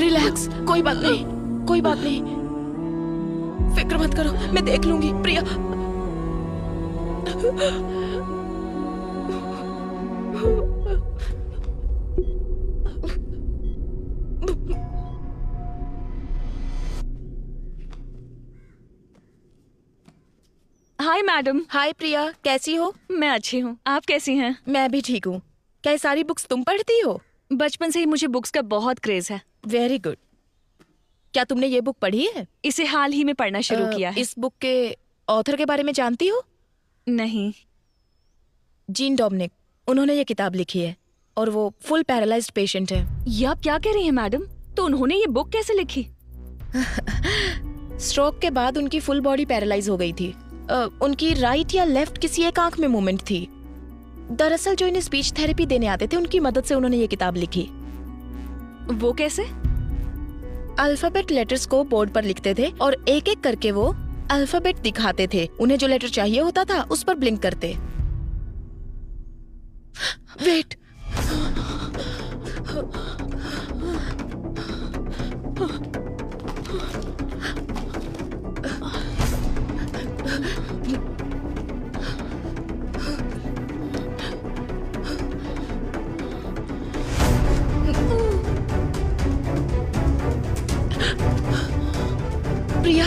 रिलैक्स, कोई बात नहीं, कोई बात नहीं, फिक्र मत करो, मैं देख लूंगी प्रिया। Hi madam. हाय प्रिया, कैसी हो? मैं अच्छी हूँ, आप कैसी हैं? मैं भी ठीक हूँ। क्या ये सारी बुक्स तुम पढ़ती हो? बचपन से ही मुझे बुक्स का बहुत क्रेज है। Very good. क्या तुमने ये बुक पढ़ी है? इसे हाल ही में पढ़ना शुरू किया है। इस बुक के ऑथर के बारे में जानती हो? नहीं। जीन डोमिनिक, उन्होंने ये किताब लिखी है और वो फुल पैरालाइज्ड पेशेंट है। ये आप क्या कह रही हैं मैडम? तो उन्होंने ये बुक कैसे लिखी? स्ट्रोक के बाद उनकी फुल बॉडी पैरालाइज हो गई थी। उनकी राइट या लेफ्ट किसी एक आंख में मूवमेंट थी। दरअसल जो इन्हें स्पीच थेरेपी देने आते थे, उनकी मदद से उन्होंने ये किताब लिखी। वो कैसे? अल्फाबेट लेटर्स को बोर्ड पर लिखते थे और एक एक करके वो अल्फाबेट दिखाते थे। उन्हें जो लेटर चाहिए होता था उस पर ब्लिंक करते। वेट, प्रिया,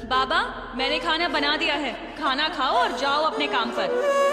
बाबा, मैंने खाना बना दिया है। खाना खाओ और जाओ अपने काम पर।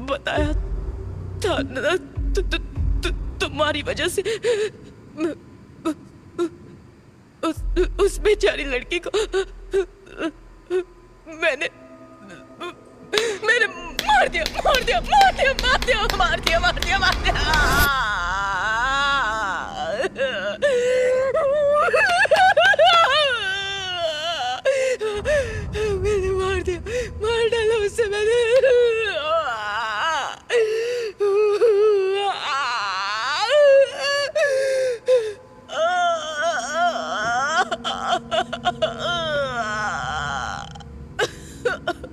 बताया था ना, तुम्हारी वजह से उस बेचारी लड़की को मैंने मार दिया। मैंने मार डाला उससे मैंने।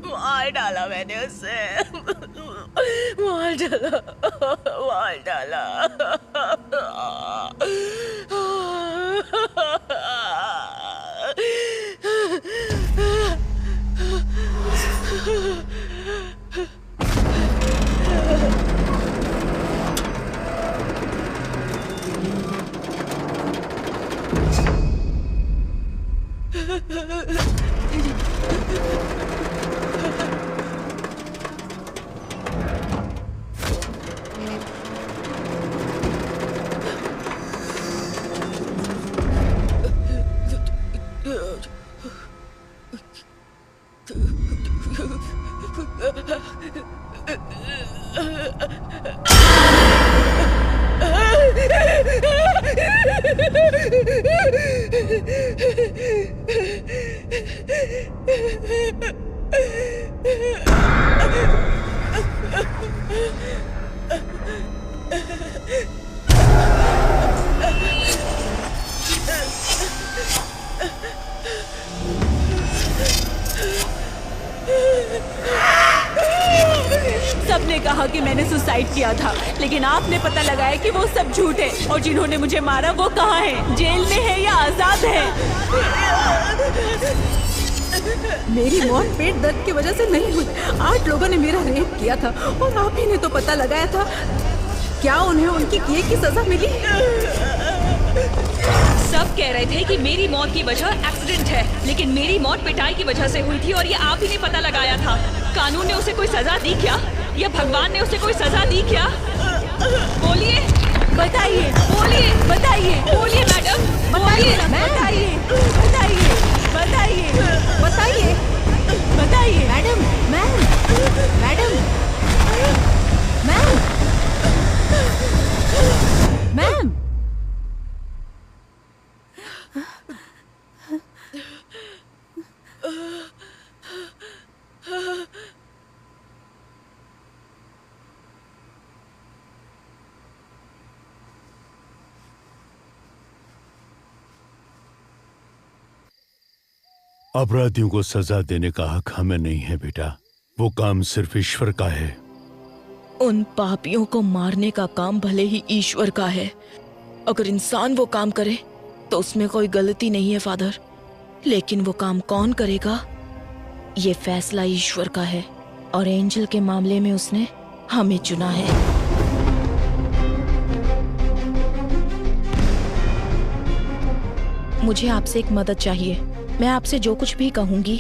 मार डाला मैंने उसे, मार डाला। सबने कहा कि मैंने सुसाइड किया था, लेकिन आपने पता लगाया कि वो सब झूठ है। और जिन्होंने मुझे मारा वो कहाँ है? जेल में है या आजाद है? मेरी मौत पेट दर्द की वजह से नहीं हुई। 8 लोगों ने मेरा रेप किया था और आप ही ने तो पता लगाया था। क्या उन्हें उनकी किए की सजा मिली? सब कह रहे थे कि मेरी मौत की वजह एक्सीडेंट है, लेकिन मेरी मौत पिटाई की वजह से हुई थी और ये आप ही ने पता लगाया था। कानून ने उसे कोई सजा दी क्या? या भगवान ने उसे कोई सजा दी क्या? बोलिए, बताइए, बोलिए, बताइए, बोलिए मैडम, बोलिए, बताइए, बताइए, बताइए, बताइए, बताइए। मैडम, मैम, अपराधियों को सजा देने का हक हमें नहीं है बेटा, वो काम सिर्फ ईश्वर का है। उन पापियों को मारने का काम भले ही ईश्वर का है। अगर इंसान वो काम करे तो उसमें कोई गलती नहीं है फादर, लेकिन वो काम कौन करेगा ये फैसला ईश्वर का है। और एंजल के मामले में उसने हमें चुना है। मुझे आपसे एक मदद चाहिए। मैं आपसे जो कुछ भी कहूंगी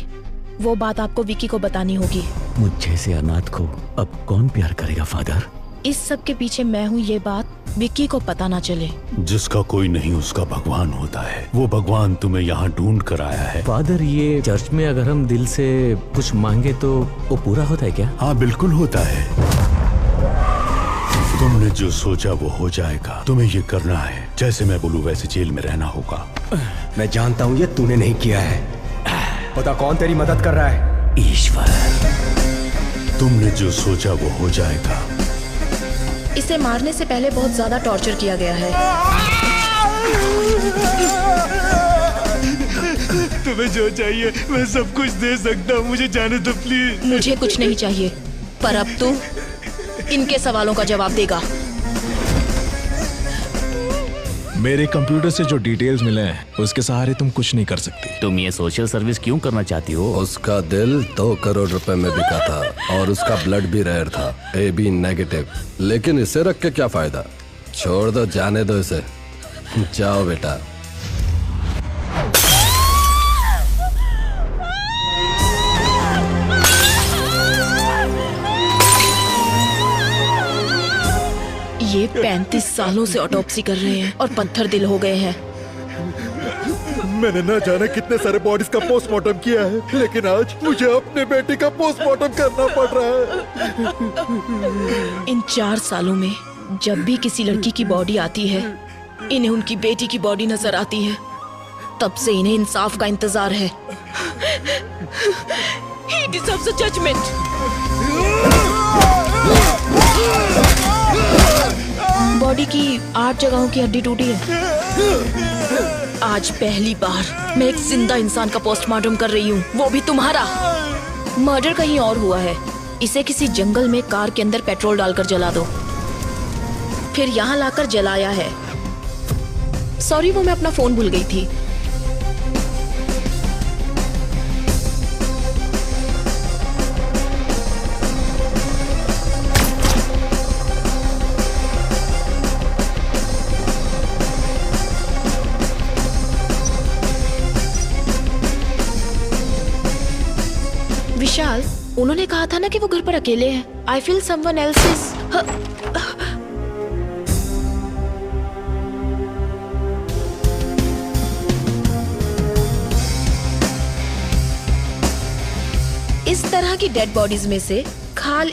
वो बात आपको विकी को बतानी होगी। मुझ जैसे अनाथ को अब कौन प्यार करेगा फादर? इस सब के पीछे मैं हूँ ये बात विक्की को पता ना चले। जिसका कोई नहीं उसका भगवान होता है। वो भगवान तुम्हें यहाँ ढूंढ कर आया है। फादर, ये चर्च में अगर हम दिल से कुछ मांगे तो वो पूरा होता है क्या? हाँ बिल्कुल होता है। तुमने जो सोचा वो हो जाएगा। तुम्हें ये करना है, जैसे मैं बोलूँ वैसे जेल में रहना होगा। मैं जानता हूँ ये तूने नहीं किया है। पता कौन तेरी मदद कर रहा है? ईश्वर। तुमने जो सोचा वो हो जाएगा। इसे मारने से पहले बहुत ज्यादा टॉर्चर किया गया है। तुम्हें जो चाहिए मैं सब कुछ दे सकता हूँ, मुझे जाने दो प्लीज। मुझे कुछ नहीं चाहिए, पर अब तू इनके सवालों का जवाब देगा। मेरे कंप्यूटर से जो डिटेल्स मिले हैं उसके सहारे तुम कुछ नहीं कर सकती। तुम ये सोशल सर्विस क्यों करना चाहती हो? उसका दिल 2 करोड़ रुपए में बिका था और उसका ब्लड भी रेयर था, AB नेगेटिव। लेकिन इसे रख के क्या फायदा? छोड़ दो, जाने दो इसे। जाओ बेटा। ये 35 सालों से ऑटोप्सी कर रहे हैं और पत्थर दिल हो गए हैं। मैंने ना जाने कितने सारे बॉडीज का पोस्टमार्टम किया है, लेकिन आज मुझे अपने बेटे का पोस्टमार्टम करना पड़ रहा है। इन 4 सालों में जब भी किसी लड़की की बॉडी आती है, इन्हें उनकी बेटी की बॉडी नजर आती है। तब से इन्हें इंसाफ का इंतजार है। He deserves a judgment. Body की 8 जगहों की हड्डी टूटी है। आज पहली बार मैं एक जिंदा इंसान का पोस्टमार्टम कर रही हूँ, वो भी तुम्हारा। मर्डर कहीं और हुआ है। इसे किसी जंगल में कार के अंदर पेट्रोल डालकर जला दो, फिर यहाँ लाकर जलाया है। सॉरी, वो मैं अपना फोन भूल गई थी। विशाल, उन्होंने कहा था ना कि वो घर पर अकेले हैं। I feel someone else is. इस तरह की डेड बॉडीज में से खाल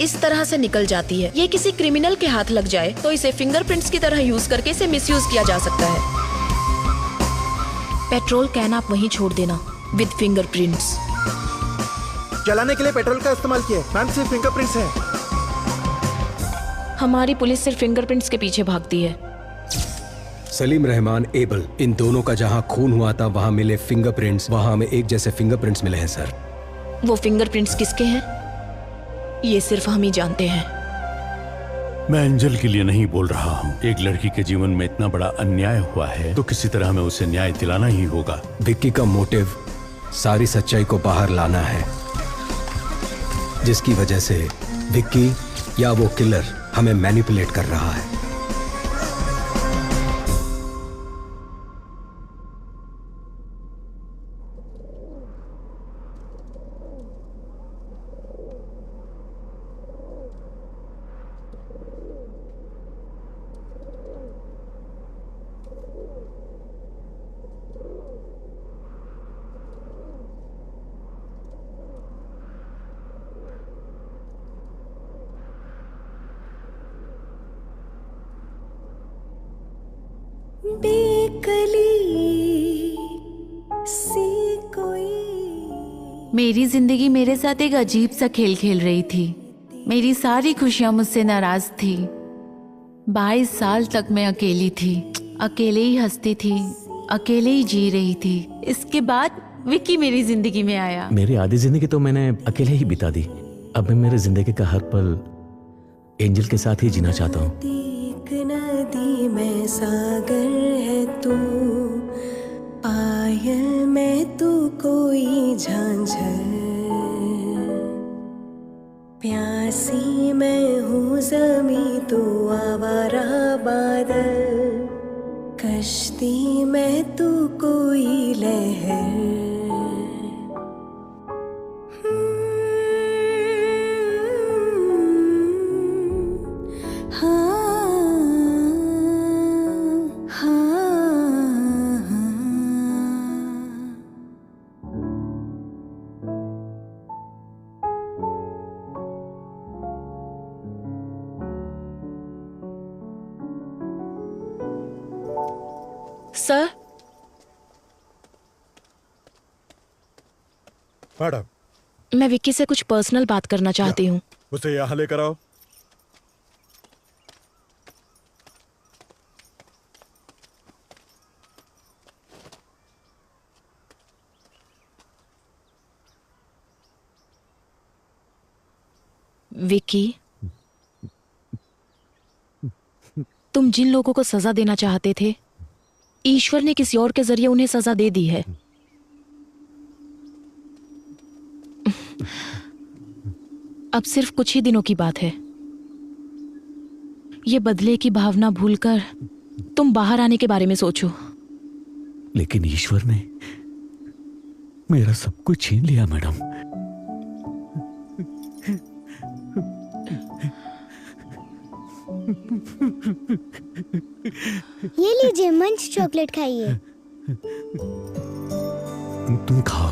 इस तरह से निकल जाती है। ये किसी क्रिमिनल के हाथ लग जाए तो इसे फिंगरप्रिंट्स की तरह यूज करके इसे मिसयूज किया जा सकता है। पेट्रोल कैन आप वहीं छोड़ देना विद फिंगरप्रिंट्स। जलाने के लिए पेट्रोल का इस्तेमाल किया, मैम सिर्फ फिंगरप्रिंट्स है। हमारी पुलिस सिर्फ फिंगरप्रिंट्स के पीछे भागती है। सलीम रहमान एबल, इन दोनों का जहां खून हुआ था वहां मिले फिंगरप्रिंट्स, वहां हमें एक जैसे फिंगरप्रिंट्स मिले हैं सर। वो फिंगरप्रिंट्स किसके हैं ये सिर्फ हम ही जानते हैं। मैं एंजल के लिए नहीं बोल रहा हूँ। एक लड़की के जीवन में इतना बड़ा अन्याय हुआ है तो किसी तरह हमें उसे न्याय दिलाना ही होगा। विक्की का मोटिव सारी सच्चाई को बाहर लाना है, जिसकी वजह से विक्की या वो किलर हमें मैनिपुलेट कर रहा है। मेरी जिंदगी मेरे साथ एक अजीब सा खेल खेल रही थी। मेरी सारी खुशियां मुझसे नाराज थी। 22 साल तक मैं अकेली थी, अकेले ही हंसती थी, अकेले ही जी रही थी। इसके बाद विक्की मेरी जिंदगी में आया। मेरी आधी जिंदगी तो मैंने अकेले ही बिता दी। अब मैं मेरी जिंदगी का हर पल एंजल के साथ ही जीना चाहता हूँ। नदी में सागर है तू, पायल में तू कोई झांझर, प्यासी मैं हूँ ज़मीं तू आवारा बादल, कश्ती में तू कोई लहर। सर, मैडम, मैं विक्की से कुछ पर्सनल बात करना चाहती हूँ। उसे यहाँ लेकर आओ। विक्की, तुम जिन लोगों को सजा देना चाहते थे, ईश्वर ने किसी और के जरिए उन्हें सजा दे दी है। अब सिर्फ कुछ ही दिनों की बात है। ये बदले की भावना भूलकर तुम बाहर आने के बारे में सोचो। लेकिन ईश्वर ने मेरा सब कुछ छीन लिया मैडम। ये लीजिए, मंच चॉकलेट खाइए। तुम खाओ।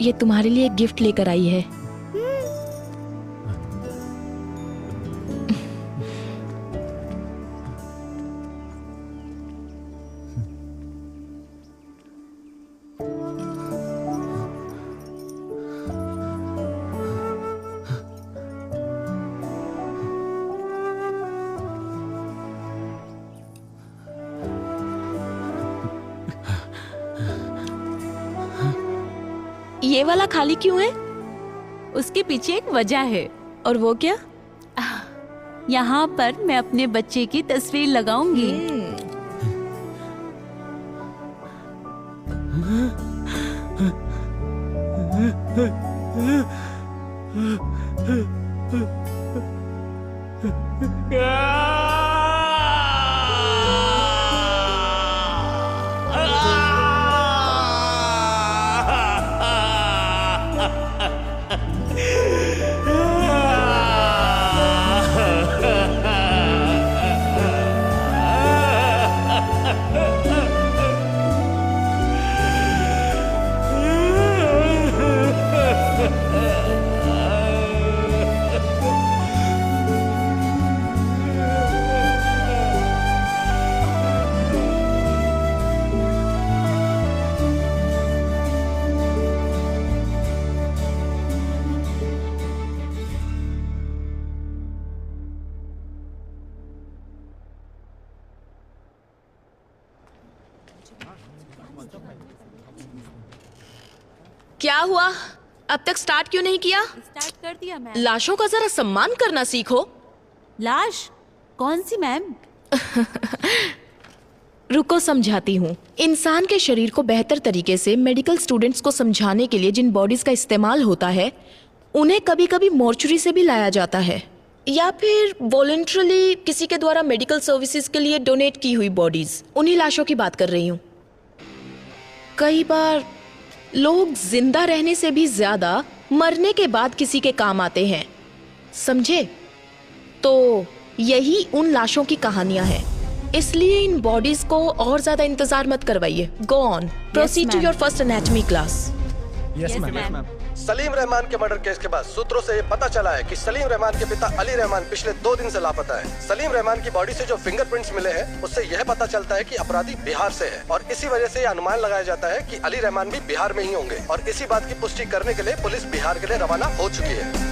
ये तुम्हारे लिए एक गिफ्ट लेकर आई है। ये वाला खाली क्यों है? उसके पीछे एक वजह है। और वो क्या? यहाँ पर मैं अपने बच्चे की तस्वीर लगाऊंगी। क्या हुआ? अब तक स्टार्ट क्यों नहीं किया? स्टार्ट कर दिया मैम। लाशों का जरा सम्मान करना सीखो। लाश? कौन सी मैम? रुको, समझाती हूँ। इंसान के शरीर को बेहतर तरीके से मेडिकल स्टूडेंट्स को समझाने के लिए जिन बॉडीज का इस्तेमाल होता है, उन्हें कभी कभी मॉर्चुरी से भी लाया जाता है, या फिर वॉलंटरली किसी के द्वारा मेडिकल सर्विसेज के लिए डोनेट की हुई बॉडीज। उन्हीं लाशों की बात कर रही हूँ। कई बार लोग जिंदा रहने से भी ज्यादा मरने के बाद किसी के काम आते हैं, समझे? तो यही उन लाशों की कहानियां हैं। इसलिए इन बॉडीज को और ज्यादा इंतजार मत करवाइए। Go on, proceed to your first anatomy class. Yes ma'am. Salim Rahman के मर्डर केस के बाद सूत्रों से ये पता चला है कि सलीम रहमान के पिता अली रहमान पिछले 2 दिन से लापता है। सलीम रहमान की बॉडी से जो फिंगरप्रिंट्स मिले हैं, उससे यह पता चलता है कि अपराधी बिहार से है, और इसी वजह से यह अनुमान लगाया जाता है कि अली रहमान भी बिहार में ही होंगे। और इसी बात की पुष्टि करने के लिए पुलिस बिहार के लिए रवाना हो चुकी है।